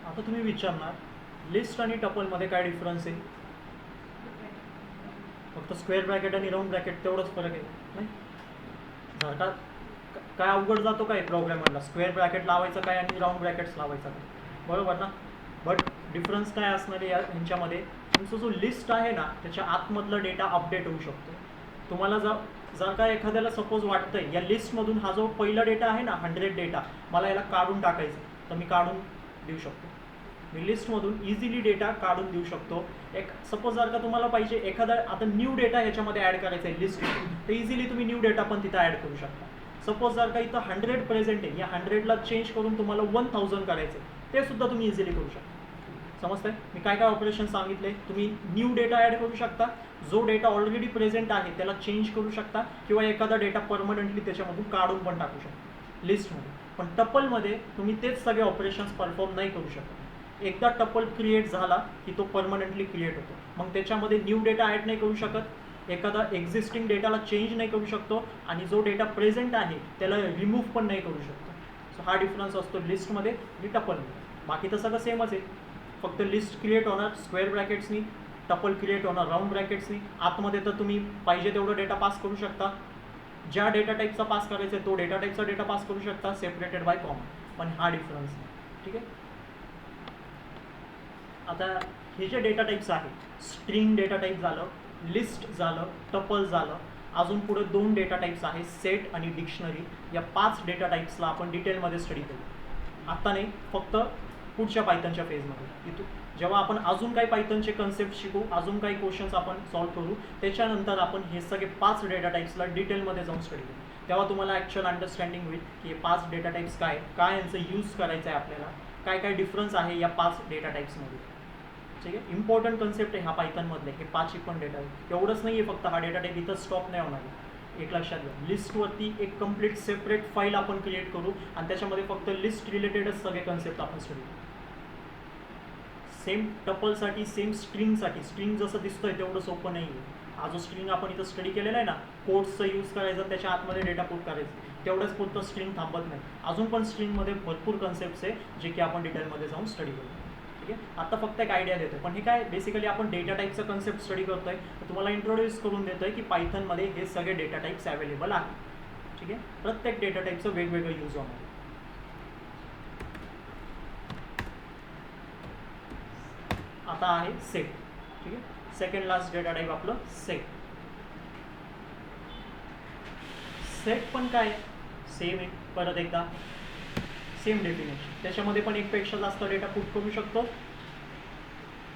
आता तुम्ही विचारणार, लिस्ट आणि टपलमध्ये काय डिफरन्स आहे, फक्त स्क्वेअर ब्रॅकेट आणि राऊंड ब्रॅकेट तेवढंच फरक आहे नाही. जर का काय अवघड जातो काय प्रोग्रामरला, स्क्वेअर ब्रॅकेट लावायचं काय आणि राऊंड ब्रॅकेट्स लावायचं काय, बरोबर ना. बट डिफरन्स काय असणार आहे ह्यांच्यामध्ये, तुमचा जो लिस्ट आहे ना त्याच्या आतमधला डेटा अपडेट होऊ शकतो. तुम्हाला जर का एखाद्याला सपोज वाटतंय या लिस्टमधून हा जो पहिला डेटा आहे ना 100 डेटा, मला याला काढून टाकायचं, तर मी काढून देऊ शकतो. मी लिस्टमधून इझिली डेटा काढून देऊ शकतो. एक सपोज जर का तुम्हाला पाहिजे एखादा आता न्यू डेटा ह्याच्यामध्ये ॲड करायचा आहे लिस्ट, तर इझिली तुम्ही न्यू डेटा पण तिथं ॲड करू शकता. सपोज जर का इथं 100 प्रेझेंट आहे, या 100ला चेंज करून तुम्हाला 1000 करायचं आहे, ते सुद्धा तुम्ही इझिली करू शकता. समजतंय मी काय काय ऑपरेशन सांगितले. तुम्ही न्यू डेटा ॲड करू शकता, जो डेटा ऑलरेडी प्रेझेंट आहे त्याला चेंज करू शकता, किंवा एखादा डेटा परमनंटली त्याच्यामधून काढून पण टाकू शकता लिस्टमध्ये. पण टपलमध्ये तुम्ही तेच सगळे ऑपरेशन्स परफॉर्म नाही करू शकत. एकदा टपल क्रिएट झाला की तो परमनंटली क्रिएट होतो, मग त्याच्यामध्ये न्यू डेटा ॲड नाही करू शकत, एखादा एक्झिस्टिंग डेटाला चेंज नाही करू शकतो, आणि जो डेटा प्रेझेंट आहे त्याला रिमूव्ह पण नाही करू शकतो. सो हा डिफरन्स असतो लिस्टमध्ये आणि टपलमध्ये. बाकी तर सगळं सेमच आहे, फक्त लिस्ट क्रिएट होणार स्क्वेअर ब्रॅकेट्सनी, टपल क्रिएट होणार राऊंड ब्रॅकेट्सनी. आतमध्ये तर तुम्ही पाहिजे तेवढं डेटा पास करू शकता, ज्या डेटा टाईपचा पास करायचा आहे तो डेटा टाईपचा डेटा पास करू शकता, सेपरेटेड बाय कॉमा. पण हा डिफरन्स नाही. ठीक आहे. आता हे जे डेटा टाईप्स आहेत, स्ट्रिंग डेटा टाईप झालं, लिस्ट झालं, टपल झालं, अजून पुढे 2 डेटा टाईप्स आहेत, सेट आणि डिक्शनरी. या 5 डेटा टाईप्सला आपण डिटेलमध्ये स्टडी करू. आता नाही, फक्त पुढच्या पायथनच्या फेजमध्ये. इथून जेव्हा आपण अजून काही पायथनचे कन्सेप्ट शिकू, अजून काही क्वेश्चन्स आपण सॉल्व्ह करू, त्याच्यानंतर आपण हे सगळे 5 डेटा टाईप्सला डिटेलमध्ये जाऊन स्टडी करू. तेव्हा तुम्हाला ॲक्च्युअल अंडरस्टँडिंग होईल की हे 5 डेटा टाईप्स काय यांचं यूज करायचं आहे आपल्याला, काय काय डिफरन्स आहे या 5 डेटा टाईप्समध्ये. ठीक आहे. इम्पॉर्टंट कन्सेप्ट आहे हा पायथनमधले, हे 5 पण डेटा आहे. एवढंच नाही आहे फक्त हा डेटा टाईप इथं स्टॉप नाही होणार. एक लक्षात घ्या, लिस्टवरती एक कंप्लीट सेपरेट फाईल आपण क्रिएट करू आणि त्याच्यामध्ये फक्त लिस्ट रिलेटेडच सगळे कन्सेप्ट आपण स्टडी करू. सेम टपलसाठी, सेम स्ट्रिंगसाठी. स्ट्रिंग जसं दिसतोय तेवढं सोपं नाही आहे. हा जो स्ट्रिंग आपण इथं स्टडी केलेला आहे ना, कोड्सचा यूज करायचा, त्याच्या आतमध्ये डेटा पुट करायचं, तेवढंच पुरतं स्ट्रिंग थांबत नाही. अजून पण स्ट्रिंगमध्ये भरपूर कन्सेप्ट्स आहे जे की आपण डिटेलमध्ये जाऊन स्टडी करू. ठीक आहे. आता फक्त एक आयडिया देतोय, पण हे काय बेसिकली आपण डेटा टाईपचं कन्सेप्ट स्टडी करतोय, तर तुम्हाला इंट्रोड्यूस करून देतोय की पायथनमध्ये हे सगळे डेटा टाईप्स अवेलेबल आहेत. ठीक आहे. प्रत्येक डेटा टाईपचं वेगवेगळं यूज होणार. आता आहे सेट. ठीक आहे, सेकंड लास्ट डेटा टाईप आपलं सेट. सेट पण काय सेम आहे, परत एकदा सेम डेफिनेशन. त्याच्यामध्ये पण एकपेक्षा जास्त डेटा पुट करू शकतो,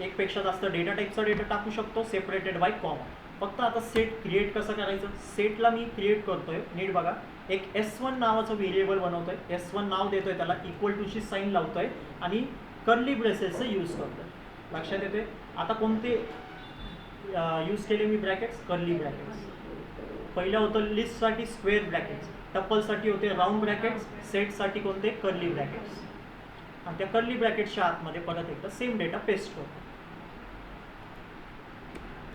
एकपेक्षा जास्त डेटा टाईपचा डेटा टाकू शकतो, सेपरेटेड बाय कॉमा. फक्त आता सेट क्रिएट कसं करायचं, सेटला मी क्रिएट करतोय, नीट बघा. एक S1 नावाचं व्हेरिएबल बनवतोय, S1 नाव देतोय, त्याला इक्वल टूची साईन लावतोय आणि कर्ली ब्रेसेसचं यूज करतोय. लक्षात येतोय. आता कोणते यूज केले मी ब्रॅकेट्स, कर्ली ब्रॅकेट्स. पहिलं होतं लिस्टसाठी स्क्वेअर ब्रॅकेट्स, टप्पलसाठी होते राऊंड ब्रॅकेट्स, सेटसाठी कोणते कर्ली ब्रॅकेट्स. आणि त्या कर्ली ब्रॅकेट्सच्या आतमध्ये परत एकदा सेम डेटा पेस्ट करतो.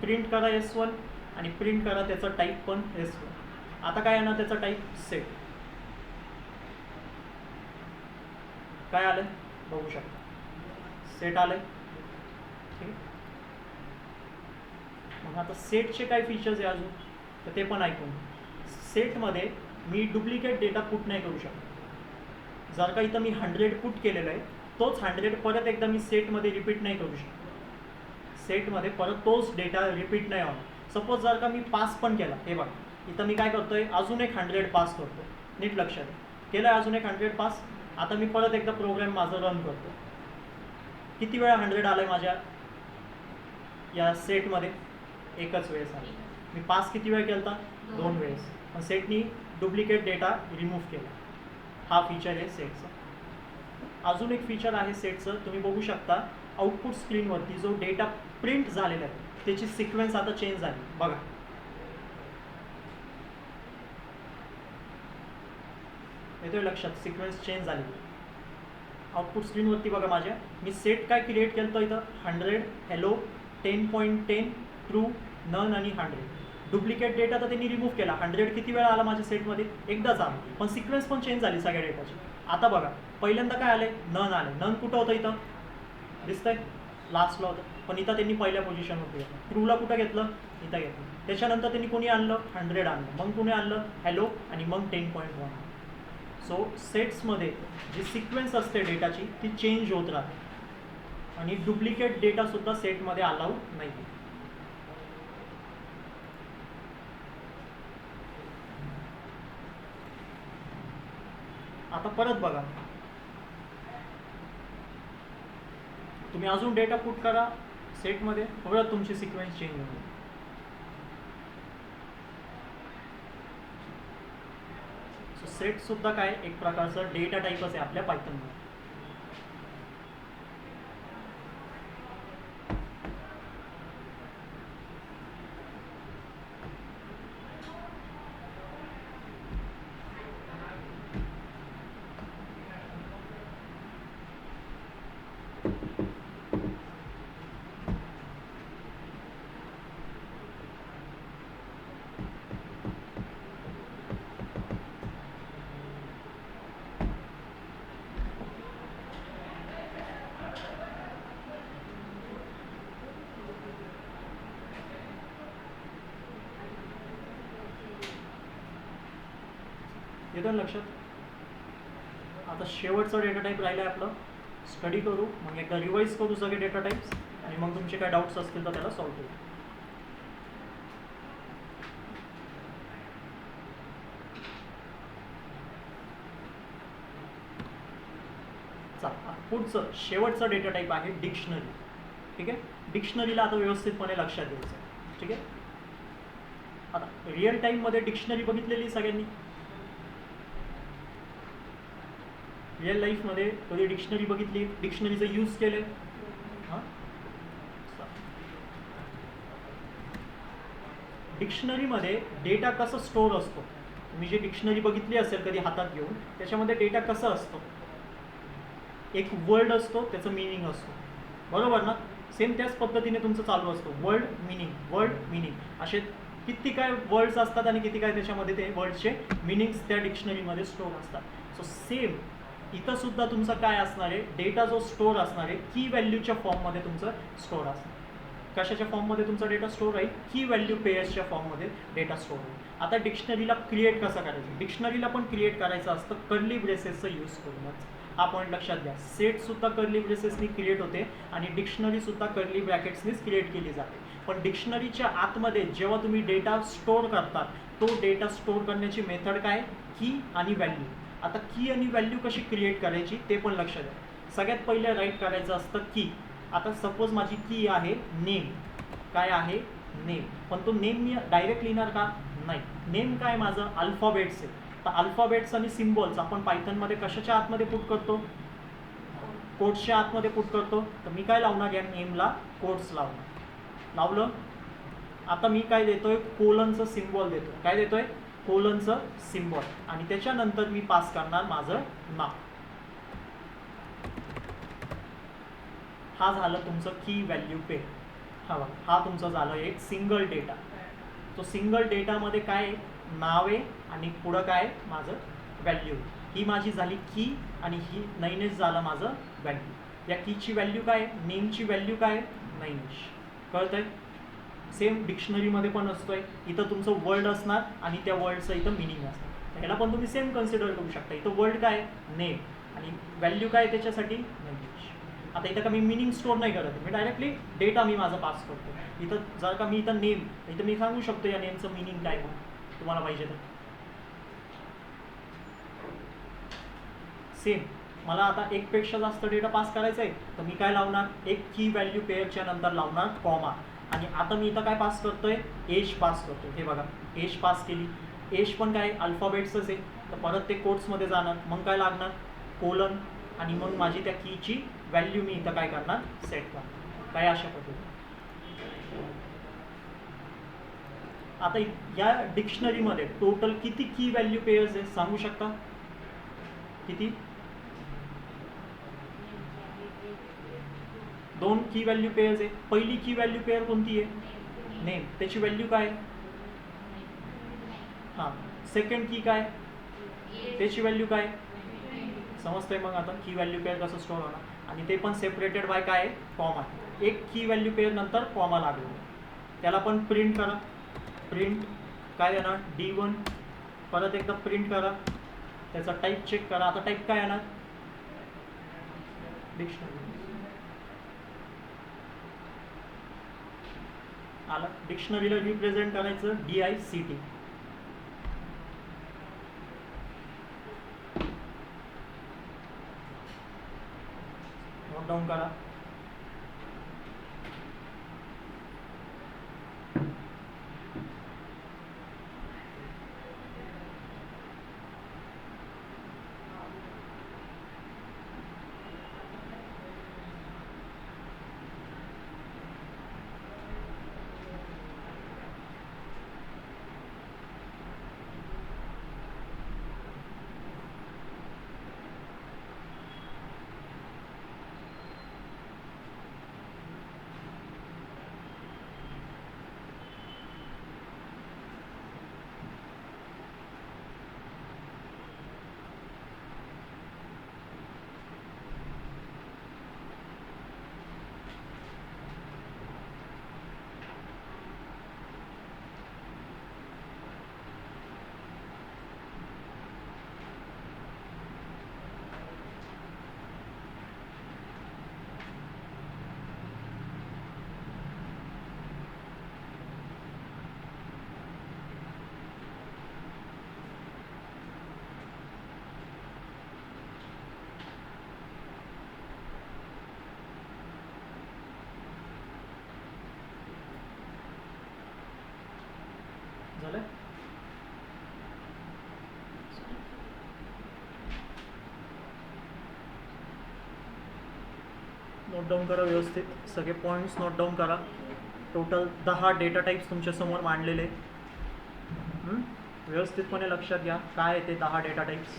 प्रिंट करा S1 आणि प्रिंट करा त्याचा टाईप पण S1. आता काय येणार त्याचा टाईप सेट. काय आलं बघू शकता, सेट आलंय. ठीक आहे, मग आता सेटचे काय फीचर्स आहे अजून तर ते पण ऐकून. सेटमध्ये मी डुप्लिकेट डेटा पुट नाही करू शकत. जर का इथं मी 100 पुट केलेलं आहे, तोच 100 परत एकदा मी सेटमध्ये रिपीट नाही करू शकत. सेटमध्ये परत तोच डेटा रिपीट नाही होणार. सपोज जर का मी पास पण केला, हे बघा इथं मी काय करतोय, अजून एक 100 पास करतो. नीट लक्षात केलं आहे, अजून एक 100 पास. आता मी परत एकदा प्रोग्राम माझं रन करतो. किती वेळा 100 आलं आहे माझ्या या सेटमध्ये, एकच वेळेस आलं. मी पास किती वेळ केला होता, 2 वेळेस. पण सेटनी डुप्लिकेट डेटा रिमूव्ह केला. हा फीचर आहे सेटचा. अजून एक फीचर आहे सेटचं, तुम्ही बघू शकता आउटपुट स्क्रीनवरती जो डेटा प्रिंट झालेला आहे त्याची सिक्वेन्स आता चेंज झाली. बघा येतोय लक्षात, सिक्वेन्स चेंज झाली आउटपुट स्क्रीनवरती. बघा माझ्या मी सेट काय क्रिएट केलं होतं इथं, 100 हॅलो 10.10 ट्रू नन आणि 100. डुप्लिकेट डेटा तर त्यांनी रिमूव्ह केला. 100 किती वेळा आला माझ्या सेटमध्ये, एकदाच आला, पण सिक्वेन्स पण चेंज झाली सगळ्या डेटाची. आता बघा पहिल्यांदा काय आले, नन आले. नन कुठं होतं इथं दिसतंय, लास्टला होतं, पण इथं त्यांनी पहिल्या पोझिशनवरती घेतलं. ट्रूला कुठं घेतलं, इथं घेतलं. त्याच्यानंतर त्यांनी कोणी आणलं, 100 आणलं, मग कोणी आणलं हॅलो आणि मग 10.1. सो सेट्समध्ये जी सिक्वेन्स असते डेटाची ती चेंज होत राहते आणि डुप्लिकेट डेटासुद्धा सेटमध्ये अलाउ नाही. आता परत बघा, तुम्ही अजून डेटा पुट करा सेटमध्ये, परत तुमची सिक्वेन्स चेंज होईल. सो सेटसुद्धा काय एक प्रकारचा डेटा टाईपच आहे आपल्या पायथनमध्ये. येतं लक्षात. आता शेवटचा डेटा टाईप राहिला आहे आपलं, स्टडी करू, मग एकदा रिवाईज करू सगळे डेटा टाईप्स आणि मग तुमचे काय डाऊट्स असतील तर त्याला सॉल्व्ह करू. चला पुढचं शेवटचं डेटा टाईप आहे डिक्शनरी. ठीक आहे, डिक्शनरीला आता व्यवस्थितपणे लक्षात द्यायचं. ठीक आहे, आता रिअल टाईममध्ये डिक्शनरी बघितलेली सगळ्यांनी. रिअल लाईफमध्ये कधी डिक्शनरी बघितली, डिक्शनरीचं यूज केले. हां, डिक्शनरीमध्ये डेटा कसं स्टोअर असतो, तुम्ही जे डिक्शनरी बघितली असेल कधी हातात घेऊन, त्याच्यामध्ये डेटा कसं असतो, एक वर्ड असतो, त्याचं मिनिंग असतो, बरोबर ना. सेम त्याच पद्धतीने तुमचं चालू असतं, वर्ड मिनिंग असे किती काय वर्ड्स असतात आणि किती काय त्याच्यामध्ये ते वर्डचे मिनिंग्स त्या डिक्शनरीमध्ये स्टोअर असतात. सो सेम इथं सुद्धा तुमचं काय असणार आहे, डेटा जो स्टोअर असणार आहे की व्हॅल्यूच्या फॉर्ममध्ये तुमचं स्टोअर असणार. कशाच्या फॉर्ममध्ये तुमचा डेटा स्टोअर राहील, की व्हॅल्यू पेयर्सच्या फॉर्ममध्ये डेटा स्टोअर होईल. आता डिक्शनरीला क्रिएट कसं करायचं, डिक्शनरीला पण क्रिएट करायचं असतं कर्ली ब्रेसेसचं यूज करूनच. हा पॉईंट लक्षात घ्या. सेटसुद्धा कर्ली ब्रेसेसनी क्रिएट होते आणि डिक्शनरीसुद्धा कर्ली ब्रॅकेट्सनीच क्रिएट केली जाते. पण डिक्शनरीच्या आतमध्ये जेव्हा तुम्ही डेटा स्टोअर करतात, तो डेटा स्टोअर करण्याची मेथड काय? की आणि व्हॅल्यू. आता की आणि व्हॅल्यू कशी क्रिएट करायची ते पण लक्षात द्या. सगळ्यात पहिले राईट करायचं असतं की. आता सपोज माझी की आहे नेम. काय आहे? नेम. पण तो नेम मी डायरेक्ट लिहिणार का? नाही. नेम काय माझं? अल्फाबेट्स आहे. तर अल्फाबेट्स आणि सिम्बॉल्स आपण पायथनमध्ये कशाच्या आतमध्ये पुट करतो? कोड्सच्या आतमध्ये पुट करतो. तर मी काय लावणार? या नेमला कोड्स लावणार. लावलं. आता मी काय देतोय? कोलनचं सिम्बॉल देतो. काय देतोय? कोलनचं सिम्बॉल. आणि त्याच्यानंतर मी पास करणार माझं नाव. हा झालं तुमचं की व्हॅल्यू पेअर. हा तुमचा झालं एक सिंगल डेटा. तो सिंगल डेटामध्ये काय आहे? नाव आहे आणि पुढं काय? माझं व्हॅल्यू. ही माझी झाली की आणि ही नैनेश झालं माझं व्हॅल्यू. या कीची व्हॅल्यू काय? नेमची व्हॅल्यू काय? नैनेश. कळतंय? सेम डिक्शनरीमध्ये पण असतोय. इथं तुमचं वर्ड असणार आणि त्या वर्डचं इथं मिनिंग असणार. ह्याला पण तुम्ही सेम कन्सिडर करू शकता. इथं वर्ड काय? नेम. आणि व्हॅल्यू काय त्याच्यासाठी? नैनेश. आता इथं का मी मिनिंग स्टोअर नाही करत, मी डायरेक्टली डेटा मी माझा पास करतो. इथं जर का मी इथं नेम, इथं मी सांगू शकतो या नेमचं मिनिंग काय म्हणून तुम्हाला पाहिजे तर. सेम मला आता एकपेक्षा जास्त डेटा पास करायचा आहे तर मी काय लावणार? एक की व्हॅल्यू पेअरच्या नंतर लावणार कॉमा. आणि आता मी इथं काय पास करतोय? एज पास करतोय. हे बघा, एज पास केली. एज पण काय? अल्फाबेट्सच आहे. तर परत ते कोट्समध्ये जाणार. मग काय लागणार? कोलन. आणि मग माझी त्या कीची व्हॅल्यू मी इथं काय करणार? सेट करणार. काय अशा पद्धतीने. आता या डिक्शनरीमध्ये टोटल किती की व्हॅल्यू पेअर्स आहे सांगू शकता? किती? 2 की व्हॅल्यू पेअर्स आहे. पहिली की व्हॅल्यू पेअर कोणती आहे? नेम. त्याची व्हॅल्यू काय? हां. सेकंड की काय? त्याची व्हॅल्यू काय? समजतंय मग आता की व्हॅल्यू पेअर कसं स्टोअर होणार. आणि ते पण सेपरेटेड बाय काय? कॉमा. एक की व्हॅल्यू पेअर नंतर कॉमा लागेल. त्याला पण प्रिंट करा. प्रिंट काय येणार? D1. परत एकदा प्रिंट करा. त्याचा टाईप चेक करा. आता टाईप काय येणार? डिक्शनरी. आला. डिक्शनरीला रिप्रेझेंट करायचं DICT. नोट डाऊन करा. झालं? नोट डाऊन करा व्यवस्थित. सगळे पॉईंट्स नोट डाऊन करा. टोटल 10 डेटा टाईप्स तुमच्यासमोर मांडलेले. व्यवस्थितपणे लक्षात घ्या काय आहे ते 10 डेटा टाईप्स.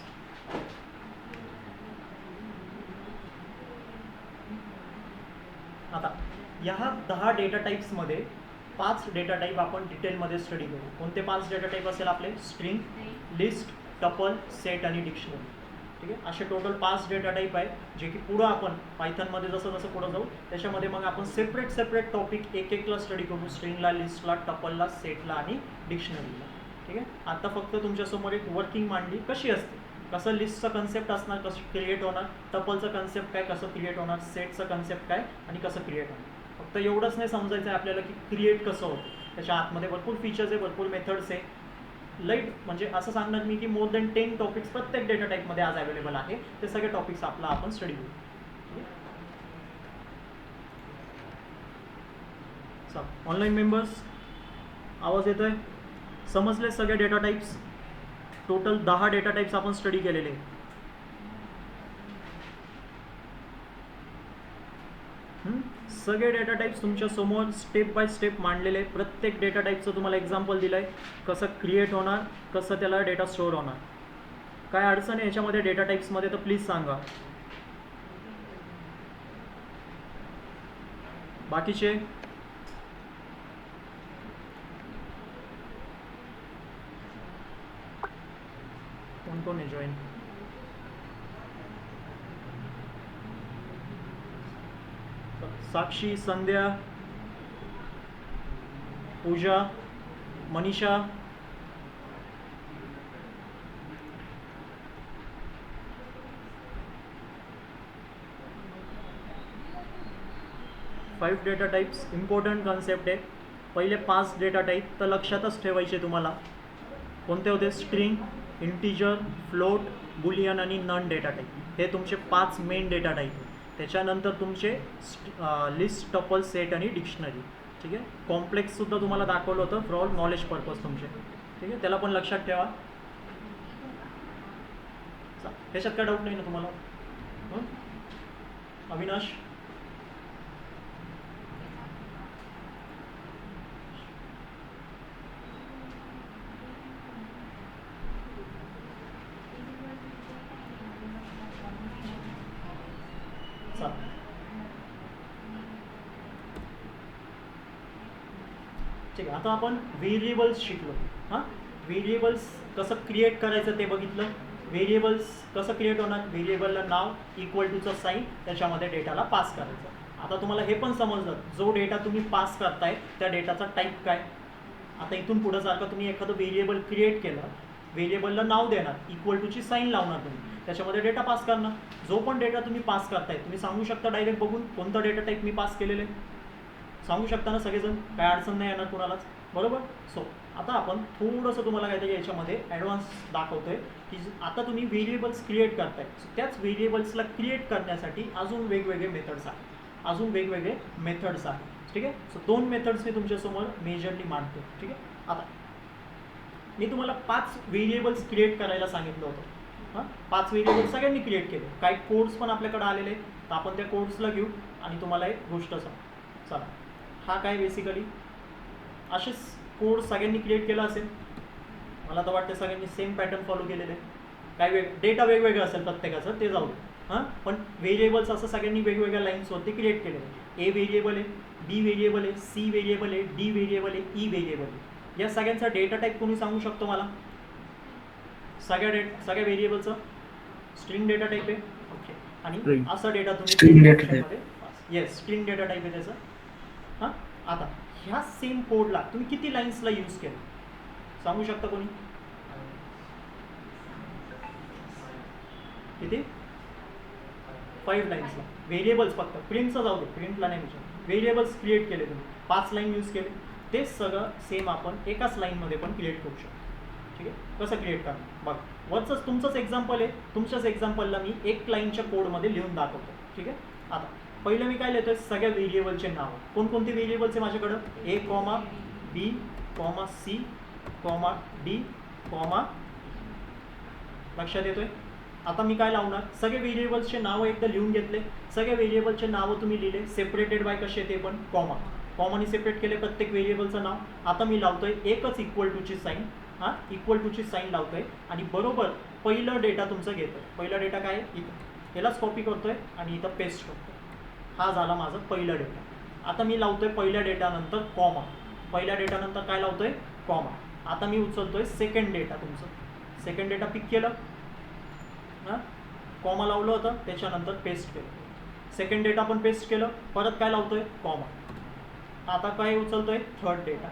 आता ह्या 10 डेटा टाईप्समध्ये 5 डेटा टाईप आपण डिटेलमध्ये स्टडी करू. कोणते 5 डेटा टाईप असेल आपले? स्ट्रिंग, लिस्ट, टपल, सेट आणि डिक्शनरी. ठीक आहे. असे टोटल 5 डेटा टाईप आहे जे की पुढं आपण पायथनमध्ये जसं जसं पुढं जाऊ त्याच्यामध्ये मग आपण सेपरेट टॉपिक एक एकला स्टडी करू. स्ट्रिंगला, लिस्टला, टपलला, सेटला आणि डिक्शनरीला. ठीक आहे. आता फक्त तुमच्यासमोर एक वर्किंग मांडली कशी असते कसं लिस्टचं कन्सेप्ट असणार, कसं क्रिएट होणार, टपलचं कन्सेप्ट काय, कसं क्रिएट होणार, सेटचं कन्सेप्ट काय आणि कसं क्रिएट होणार. फक्त एवढंच नाही समजायचं आहे आपल्याला की क्रिएट कसं होतं. त्याच्या आतमध्ये भरपूर फीचर्स आहे, भरपूर मेथड्स आहे. लाईट म्हणजे असं सांगणार मी की मोर दॅन 10 टॉपिक्स प्रत्येक डेटा टाईपमध्ये आज अवेलेबल आहे. ते सगळे टॉपिक्स आपला आपण स्टडी करू. ऑनलाईन मेंबर्स आवाज येतोय, समजले सगळे data types. Total 10 data types आपण स्टडी केलेले. सगळे डेटा टाईप्स तुमच्या समोर स्टेप बाय स्टेप मांडलेले आहे. प्रत्येक डेटा टाईपचं तुम्हाला एक्झाम्पल दिलं आहे, कसं क्रिएट होणार, कसं त्याला डेटा स्टोअर होणार. काय अडचण आहे याच्यामध्ये डेटा टाईप्समध्ये तर प्लीज सांगा. बाकीचे कोण आहे join? Sakshi, Sandhya, Puja, Manisha, five data types. Important concept आहे. पहिले 5 डेटा टाइप तर लक्षातच ठेवायचे तुम्हाला. कोणते होते? स्ट्रिंग, इंटिजर, फ्लोट, बुलियन आणि नन डेटा टाइप. हे तुमचे 5 मेन डेटा टाइप आहे. त्याच्यानंतर तुमचे लिस्ट, टपल, सेट आणि डिक्शनरी. ठीक आहे. कॉम्प्लेक्ससुद्धा तुम्हाला दाखवलं होतं फॉर नॉलेज पर्पज तुमचे. ठीक आहे, त्याला पण लक्षात ठेवा. त्याच्यात काय डाऊट नाही ना तुम्हाला? अविनाश, ठीक आहे. आता आपण व्हेरिएबल्स शिकलो. हां, व्हेरिएबल्स कसं क्रिएट करायचं ते बघितलं. व्हेरिएबल्स कसं क्रिएट होणार? व्हेरिएबलला नाव, इक्वल टूचं साईन, त्याच्यामध्ये डेटाला पास करायचं. आता तुम्हाला हे पण समजलं, जो डेटा तुम्ही पास करताय त्या डेटाचा टाईप काय. आता इथून पुढं सारखं तुम्ही एखादं व्हेरिएबल क्रिएट केलं, व्हेरिएबलला नाव देणार, इक्वल टूची साईन लावणार तुम्ही, त्याच्यामध्ये डेटा पास करणार. जो पण डेटा तुम्ही पास करताय तुम्ही सांगू शकता डायरेक्ट बघून कोणता डेटा टाईप मी पास केलेलं आहे. सांगू शकता ना सगळेजण, काय अडचण नाही येणार कोणालाच, बरोबर. सो आता आपण थोडंसं तुम्हाला काहीतरी याच्यामध्ये ॲडव्हान्स दाखवतोय की आता तुम्ही व्हेरिएबल्स क्रिएट करताय. त्याच व्हेरिएबल्सला क्रिएट करण्यासाठी अजून वेगवेगळे मेथड्स आहेत, अजून वेगवेगळे मेथड्स आहेत. ठीक आहे. सो 2 मेथड्स मी तुमच्यासमोर मेजरली मांडतो. ठीक आहे. आता मी तुम्हाला 5 व्हेरिएबल्स क्रिएट करायला सांगितलं होतं. हां, 5 व्हेरिएबल्स सगळ्यांनी क्रिएट केले. काही कोड्स पण आपल्याकडे आलेले, तर आपण त्या कोड्सला घेऊ आणि तुम्हाला एक गोष्ट सांग. चला, हा काय बेसिकली असेच कोड सगळ्यांनी क्रिएट केला असेल. मला तर वाटतं सगळ्यांनी सेम पॅटर्न फॉलो केलेले. काय डेटा वेगवेगळं असेल प्रत्येकाचं, ते जाऊ दे. हां, पण व्हेरिएबल्स असं सगळ्यांनी वेगवेगळ्या लाईन्सवरती क्रिएट केलेले. ए व्हेरिएबल आहे, बी व्हेरिएबल आहे, सी व्हेरिएबल आहे, डी व्हेरिएबल आहे, ई व्हेरिएबल आहे. या सगळ्यांचा डेटा टाईप कोणी सांगू शकतो मला? सगळ्या व्हेरिएबलचं स्ट्रिंग डेटा टाईप आहे. ओके. आणि असा डेटा तुम्ही येस, स्ट्रिंग डेटा टाईप आहे त्याचं. हां, आता ह्या सेम कोडला तुम्ही किती लाईन्सला यूज केलं सांगू शकता कोणी? किती? 5 लाईन्सला. व्हेरिएबल्स फक्त, प्रिंटचं जाऊ दे, प्रिंटला नाही विचार. व्हेरिएबल्स क्रिएट केले तुम्ही, 5 लाईन यूज केले. तेच सगळं सेम आपण एकाच लाईनमध्ये पण क्रिएट करू शकतो. ठीक आहे. कसं क्रिएट करणार बघ. वरचंच तुमचंच एक्झाम्पल आहे. तुमच्याच एक्झाम्पलला मी 1 लाईनच्या कोडमध्ये लिहून दाखवतो. ठीक आहे. आता पहिलं मी काय लिहितोय? सगळ्या व्हेरिएबलचे नाव. कोणकोणते व्हेरिएबल्स आहे माझ्याकडं? A comma B comma C comma D comma, लक्षात येतोय? आता मी काय लावणार? सगळे व्हेरिएबल्सचे नावं एकदा लिहून घेतले. सगळे व्हेरिएबलचे नावं तुम्ही लिहिले, सेपरेटेड बाय कसे ते पण कॉमा. कॉमाने सेपरेट केले प्रत्येक व्हेरिएबलचं नाव. आता मी लावतोय एकच इक्वल टूची साईन. हां, इक्वल टूची साईन लावतोय आणि बरोबर पहिलं डेटा तुमचं घेतोय. पहिला डेटा काय आहे? इथं. यालाच कॉपी करतोय आणि इथं पेस्ट करतोय. हा झाला माझा पहिला डेटा. आता मी लावतोय पहिल्या डेटानंतर कॉमा. पहिल्या डेटानंतर काय लावतोय? कॉमा. आता मी उचलतोय सेकंड डेटा तुमचं. सेकंड डेटा पिक केलं, हां, कॉमा लावलं होतं, त्याच्यानंतर पेस्ट केलं. सेकंड डेटा पण पेस्ट केलं, परत काय लावतोय? कॉमा. आता काय उचलतोय? Third data.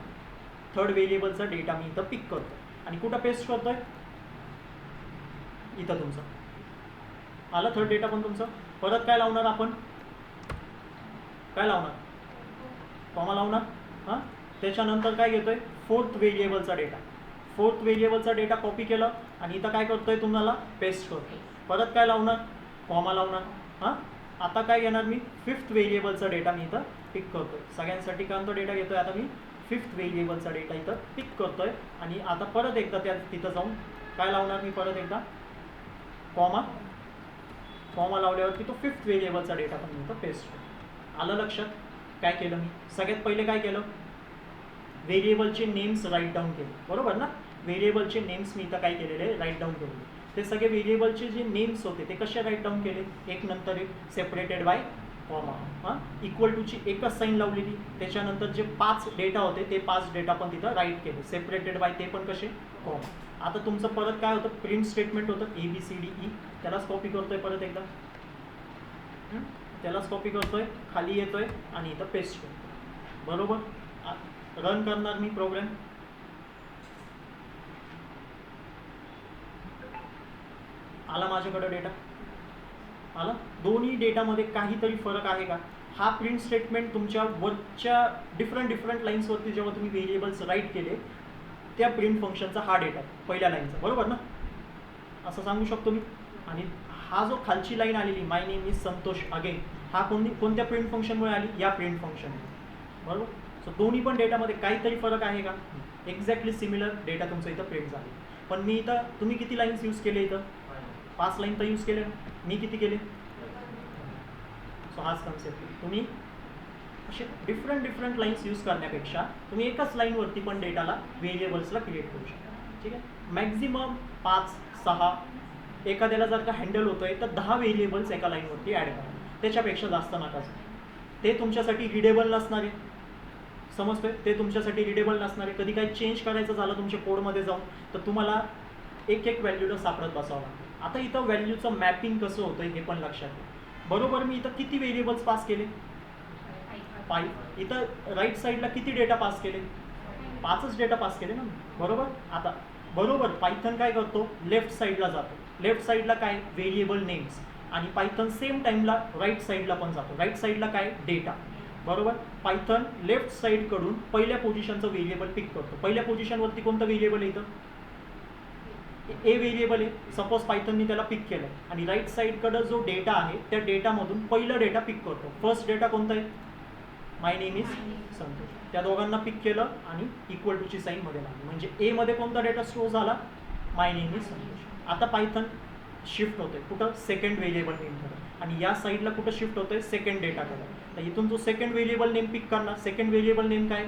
थर्ड व्हेरिएबलचा डेटा मी इथं पिक करतोय आणि कुठं पेस्ट करतोय? इथं तुमचं आलं थर्ड डेटा पण तुमचं. परत काय लावणार आपण, काय लावणार, कॉमा लावणार. हां, त्याच्यानंतर काय घेतोय, फोर्थ व्हेरिएबलचा डेटा. फोर्थ व्हेरिएबलचा डेटा कॉपी केलं आणि इथं काय करतोय, तुम्हाला पेस्ट करतोय. परत काय लावणार, कॉमा लावणार. हां, आता काय घेणार मी, फिफ्थ व्हेरिएबलचा डेटा मी इथं पिक करतोय. सगळ्यांसाठी कोणता डेटा घेतोय आता मी, फिफ्थ व्हेरिएबलचा डेटा इथं पिक करतोय. आणि आता परत एकदा त्या तिथं जाऊन काय लावणार मी, परत एकदा कॉमा. कॉमा लावल्यावरती तो फिफ्थ व्हेरिएबलचा डेटा पण मी इथं पेस्ट करतो. आलं लक्षात काय केलं मी, सगळ्यात पहिले काय केलं, व्हेरिएबलचे नेम्स राईट डाऊन केले, बरोबर ना. व्हेरिएबलचे नेम्स मी इथं काय केलेले, राईट डाऊन केलेले. ते सगळे व्हेरिएबलचे जे नेम्स होते ते कसे राईट डाऊन केले, एक नंतर एक सेपरेटेड बाय कॉमा. हां, इक्वल टूची एकच साईन लावलेली. त्याच्यानंतर जे 5 डेटा होते ते 5 डेटा पण तिथं राईट केले, सेपरेटेड बाय ते पण कसे, कॉमा. आता तुमचं परत काय होतं, प्रिंट स्टेटमेंट होतं ABCDE. त्यालाच कॉपी करतोय परत एकदा, त्यालाच कॉपी करतोय, खाली येतोय आणि इथं पेस्ट करतोय, बरोबर. रन करणार मी प्रोग्राम. आला माझ्याकडे डेटा, आला. दोन्ही डेटामध्ये काहीतरी फरक आहे का. हा प्रिंट स्टेटमेंट तुमच्या वरच्या डिफरंट लाईन्सवरती जेव्हा तुम्ही व्हेरिएबल्स राईट केले त्या प्रिंट फंक्शनचा हा डेटा आहे पहिल्या लाईनचा, बरोबर ना, असं सांगू शकतो मी. आणि हा जो खालची लाईन आलेली, माय नेम इज संतोष अगेन, हा कोणत्या प्रिंट फंक्शनमुळे आली, या प्रिंट फंक्शनमुळे, बरोबर. सो दोन्ही पण डेटामध्ये काहीतरी फरक आहे का, एक्झॅक्टली सिमिलर डेटा तुमचा इथं प्रिंट झाला. पण मी इथं, तुम्ही किती लाईन्स यूज केले, इथं 5 लाईन तर यूज केले, मी किती केले. सो हाच कन्सेप्ट, तुम्ही असे डिफरंट लाईन्स यूज करण्यापेक्षा तुम्ही एकाच लाईनवरती पण डेटाला व्हेरिएबल्सला क्रिएट करू शकता, ठीक आहे. मॅक्झिमम 5-6, एखाद्याला जर का हँडल होतं आहे तर 10 व्हेरिएबल्स एका लाईनवरती ॲड करा, त्याच्यापेक्षा जास्त नका. ते तुमच्यासाठी रिडेबल नसणार आहे, समजतोय, ते तुमच्यासाठी रिडेबल नसणार आहे. कधी काही चेंज करायचं झालं तुमच्या कोडमध्ये जाऊन तर तुम्हाला एक व्हॅल्यूला सापडत बसावं लागतं. आता इथं व्हॅल्यूचं मॅपिंग कसं होतं हे पण लक्षात घ्या, बरोबर. मी इथं किती व्हेरिएबल्स पास केले, 5. इथं राईट साईडला किती डेटा पास केले, 5च डेटा पास केले ना, बरोबर. आता बरोबर पायथन काय करतो, लेफ्ट साईडला जातो. लेफ्ट साईडला काय, व्हेरिएबल नेम्स. आणि पायथन सेम टाईमला राईट साईडला पण जातो. राईट साईडला काय, डेटा, बरोबर. पायथन लेफ्ट साईडकडून पहिल्या पोझिशनचं व्हेरिएबल पिक करतो. पहिल्या पोझिशनवरती कोणतं व्हेरिएबल आहे, इथं ए व्हेरिएबल आहे. सपोज पायथननी त्याला पिक केलं आणि राईट साईडकडं जो डेटा आहे त्या डेटामधून पहिलं डेटा पिक करतो. फर्स्ट डेटा कोणता आहे, माय नेम इज संतोष. त्या दोघांना पिक केलं आणि इक्वल टूची साईन मध्ये लागली, म्हणजे ए मध्ये कोणता डेटा स्टोअर झाला, माय नेम इज संतोष. आता पायथन शिफ्ट होतोय कुठं, सेकंड व्हेरिएबल नेमकडं. आणि या साईडला कुठं शिफ्ट होतोय, सेकंड डेटाकडं. तर इथून जो सेकंड व्हेरिएबल नेम पिक करणार, सेकंड व्हेरिएबल नेम काय,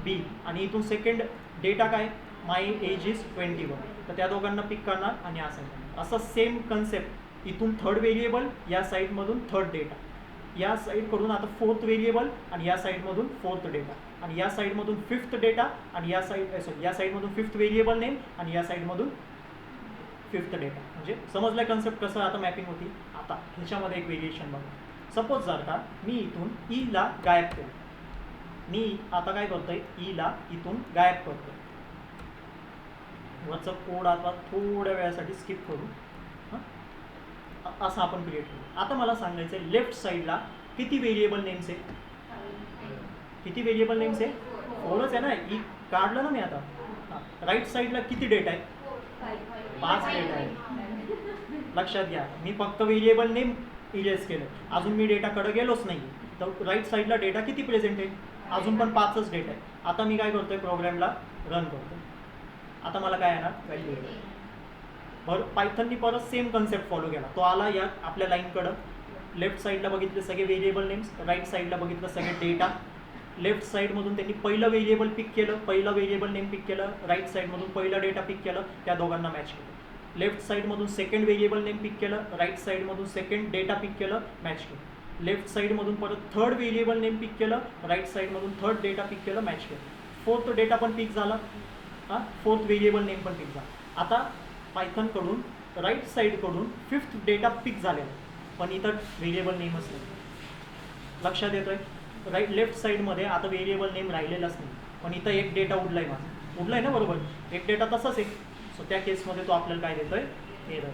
बी. आणि इथून सेकंड डेटा काय, माय एज इज 21. तर त्या दोघांना पिक करणार आणि असं असं सेम कन्सेप्ट. इथून थर्ड व्हेरिएबल, या साईडमधून थर्ड डेटा, या साईडकडून आता फोर्थ व्हेरिएबल आणि या साईडमधून फोर्थ डेटा, आणि या साईडमधून फिफ्थ डेटा आणि या साईडमधून फिफ्थ व्हेरिएबल नेम आणि या साईडमधून फिफ्थ डेटा. म्हणजे समजलं कन्सेप्ट कसं आता मॅपिंग होती. आता ह्याच्यामध्ये एक व्हेरिएशन बघा. सपोज जर का मी इथून ईला गायब केलं, मी आता काय करतोय, ईला इथून गायब करतोय. वरचा कोड आता थोड्या वेळासाठी स्किप करू, असं आपण क्रिएट करू. आता मला सांगायचं आहे लेफ्ट साईडला किती व्हेरिएबल नेम्स आहे, किती व्हेरिएबल नेम्स आहे, 4च आहे ना, ई काढलं ना मी आता. राईट साईडला किती डेटा आहे, 5 डेटा आहे. लक्षात घ्या, मी फक्त व्हेरिएबल नेम इरेज केलं, अजून मी डेटाकडे गेलोच नाही. तर राईट साईडला डेटा किती प्रेझेंट आहे, अजून पण 5च डेटा आहे. आता मी काय करतोय, प्रोग्रामला रन करतो. आता मला काय येणार, व्हॅल्यू येणार. बरं, पायथननी परत सेम कन्सेप्ट फॉलो केला. तो आला या आपल्या लाईनकडं. लेफ्ट साईडला बघितले सगळे व्हेरिएबल नेम्स, राईट साईडला बघितलं सगळे डेटा. लेफ्ट साईडमधून त्यांनी पहिलं व्हेरिएबल पिक केलं, पहिलं व्हेरिएबल नेम पिक केलं. राईट साईडमधून पहिलं डेटा पिक केलं, त्या दोघांना मॅच केलं. लेफ्ट साईडमधून सेकंड व्हेरिएबल नेम पिक केलं, राईट साईडमधून सेकंड डेटा पिक केलं, मॅच केलं. लेफ्ट साईडमधून परत थर्ड व्हेरिएबल नेम पिक केलं, राईट साईडमधून थर्ड डेटा पिक केलं, मॅच केलं. फोर्थ डेटा पण पिक झाला, फोर्थ व्हेरिएबल नेम पण पिक झाला. आता पायथनकडून राईट साईडकडून फिफ्थ डेटा पिक झालेला, पण इथं व्हेरिएबल नेमच नाही. लक्षात येतोय, लेफ्ट साईडमध्ये आता व्हेरिएबल नेम राहिलेलाच नाही, पण इथं एक डेटा उडलाय माझा, उडलाय ना, बरोबर. एक डेटा तसाच आहे. सो त्या केसमध्ये तो आपल्याला काय देतोय, एरर.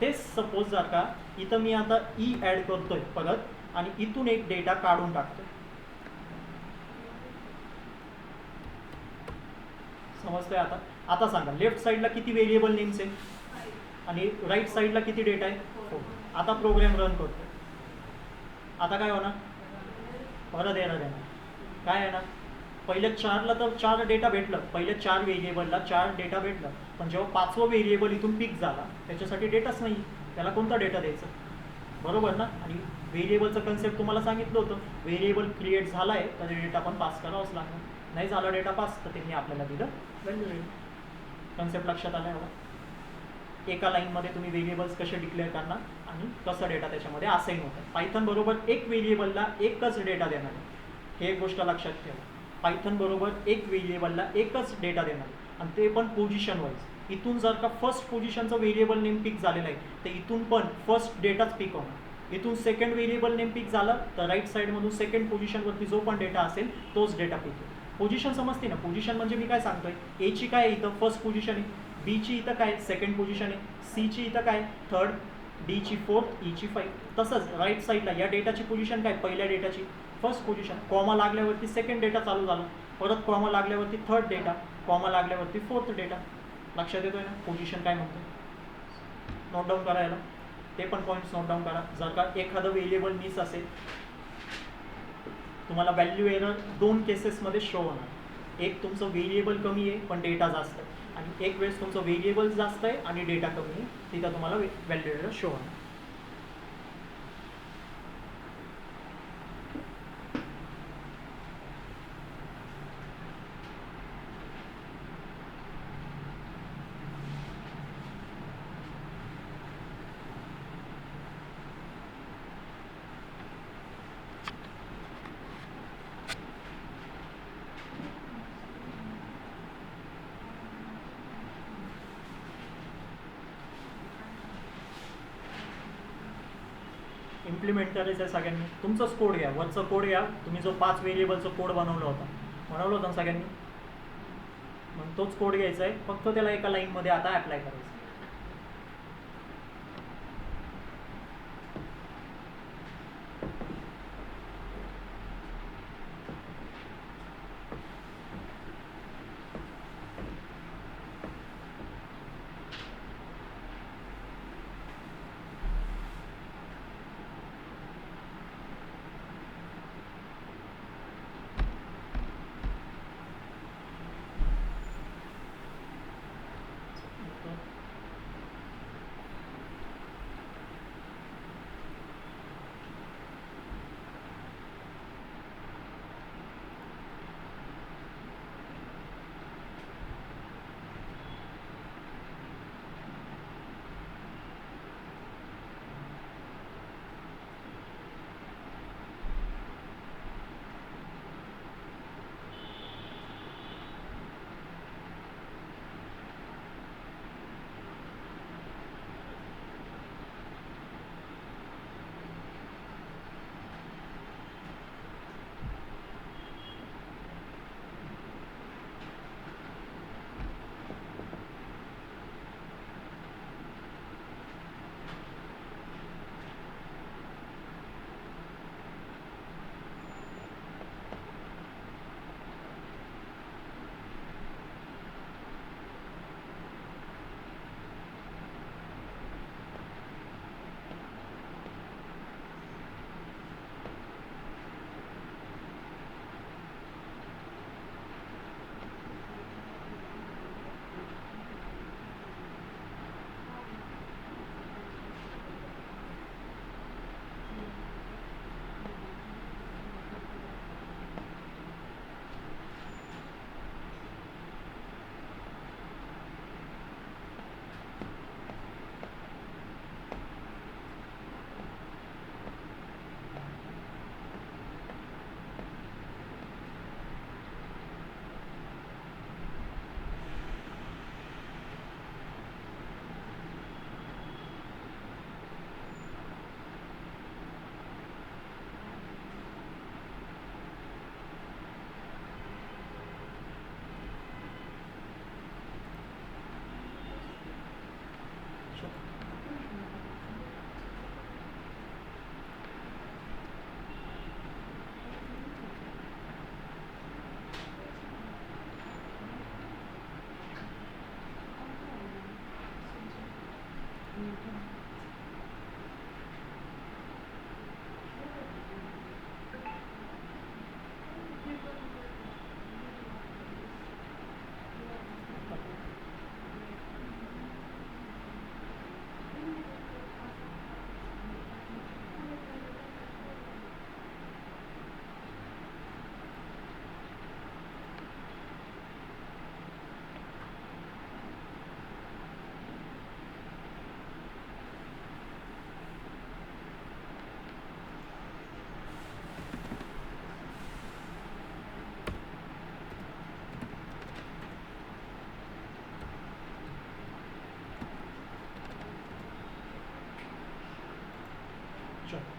तेच सपोज जर का इथं मी आता ई ॲड करतोय परत आणि इथून एक डेटा काढून टाकतोय. समजतंय आता? आता सांगा लेफ्ट साईडला किती व्हेरिएबल नेम्स आहे आणि राईट साईडला किती डेटा आहे? 4. आता प्रोग्राम रन करतोय. आता काय होणार? परत एरर येणार. काय येणार? पहिल्या 4ला तर 4 डेटा भेटलं, पहिल्या 4 व्हेरिएबलला 4 डेटा भेटलं, पण जेव्हा 5वं व्हेरिएबल इथून पिक झाला त्याच्यासाठी डेटाच नाही, त्याला कोणता डेटा द्यायचा? बरोबर ना? आणि व्हेरिएबलचं कन्सेप्ट तुम्हाला सांगितलं होतं, व्हेरिएबल क्रिएट झाला आहे तर डेटा पण पास करावाच लागणार. नाही झाला डेटा पास तर त्यांनी आपल्याला दिलं व्हॅल्यू रेट. कन्सेप्ट लक्षात आला एवढा? एका लाईनमध्ये तुम्ही व्हेरिएबल्स कसे डिक्लेअर करणार आणि कसं डेटा त्याच्यामध्ये असाइन होतं. पायथन बरोबर एक व्हेरिएबलला एकच डेटा देणार आहे, हे एक गोष्ट लक्षात ठेवा. पायथन बरोबर एक व्हेरिएबलला एकच डेटा देणार आहे आणि ते पण पोझिशन वाईज. इथून जर का फर्स्ट पोझिशनचं व्हेरिएबल नेम पिक झालेलं आहे तर इथून पण फर्स्ट डेटाच पिक होणार. इथून सेकंड व्हेरिएबल नेम पिक झालं तर राईट साईडमधून सेकंड पोझिशनवरती जो पण डेटा असेल तोच डेटा पिक होईल. पोझिशन समजते ना? पोझिशन म्हणजे मी काय सांगतोय, एची काय आहे इथं फर्स्ट पोझिशन आहे, बीची इथं काय सेकंड पोझिशन आहे, सीची इथं काय थर्ड, डीची फोर्थ, ईची 5. तसंच राईट साईडला या डेटाची पोझिशन काय, पहिल्या डेटाची फर्स्ट पोझिशन, कॉमा लागल्यावरती सेकंड डेटा चालू झाला, परत कॉमा लागल्यावरती थर्ड डेटा, कॉमा लागल्यावरती फोर्थ डेटा. लक्षात येतोय ना पोझिशन काय म्हणतो? नोट डाऊन करायला ते पण पॉईंट्स नोट डाऊन करा. जर का एखादं व्हेरिएबल मिस असेल तुम्हाला व्हॅल्यू एरर 2 केसेसमध्ये शो होणार. एक तुमचं व्हेरिएबल कमी आहे पण डेटा जास्त आहे, आणि एक वेळेस तुमचं व्हेरिएबल जास्त आहे आणि डेटा कमी आहे, तिथं तुम्हाला व्हॅल्यू एरर शो होणार. इम्प्लिमेंट करायचं आहे सगळ्यांनी. तुमचाच कोड घ्या, वरचा कोड घ्या. तुम्ही जो 5 व्हेरिएबलचा कोड बनवला होता ना सगळ्यांनी, मग तोच कोड घ्यायचा आहे, फक्त त्याला एका लाईनमध्ये आता ॲप्लाय करायचं.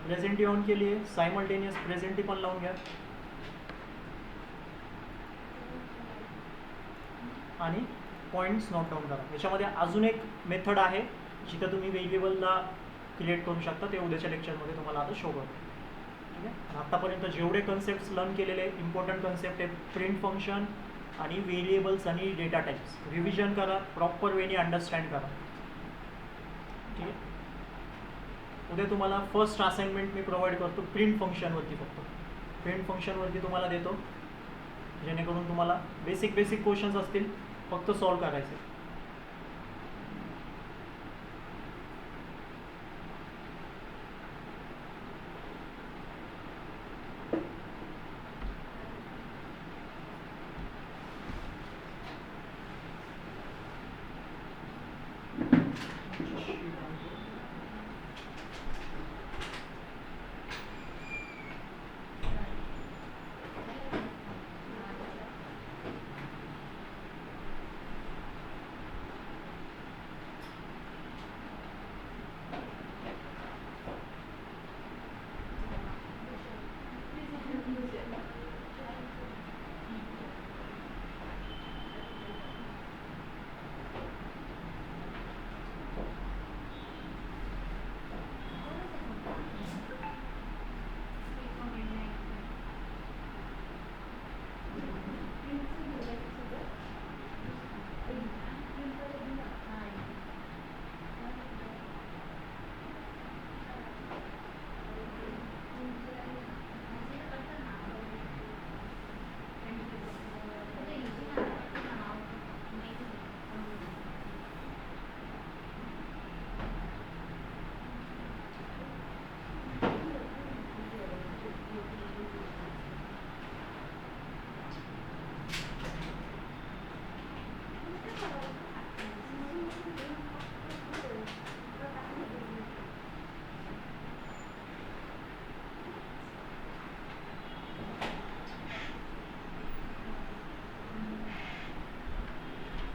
प्रेझेंटी ऑन केली आहे, सायमल्टेनियस प्रेझेंटी पण लावून घ्या आणि पॉईंट्स नोट डाऊन करा. याच्यामध्ये अजून एक मेथड आहे जिथं तुम्ही व्हेरिएबलला क्रिएट करू शकता, ते उद्याच्या लेक्चरमध्ये तुम्हाला आता शो करतो. ठीक आहे. आत्तापर्यंत जेवढे कन्सेप्ट्स लर्न केलेले इम्पॉर्टंट कन्सेप्ट आहेत, प्रिंट फंक्शन आणि व्हेरिएबल्स आणि डेटा टाईप्स, रिव्हिजन करा, प्रॉपर वेनी अंडरस्टँड करा. ठीक आहे. उद्या तुम्हाला फर्स्ट असाइनमेंट मी प्रोव्हाइड करतो प्रिंट फंक्शनवरती, फक्त प्रिंट फंक्शनवरती तुम्हाला देतो, जेणेकरून तुम्हाला बेसिक क्वेश्चन्स असतील, फक्त सॉल्व करायचे.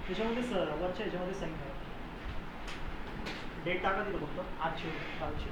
त्याच्यामध्ये वरच्या ह्याच्यामध्ये साईन आहे, डेट टाका तिथं फक्त, आजची कालची.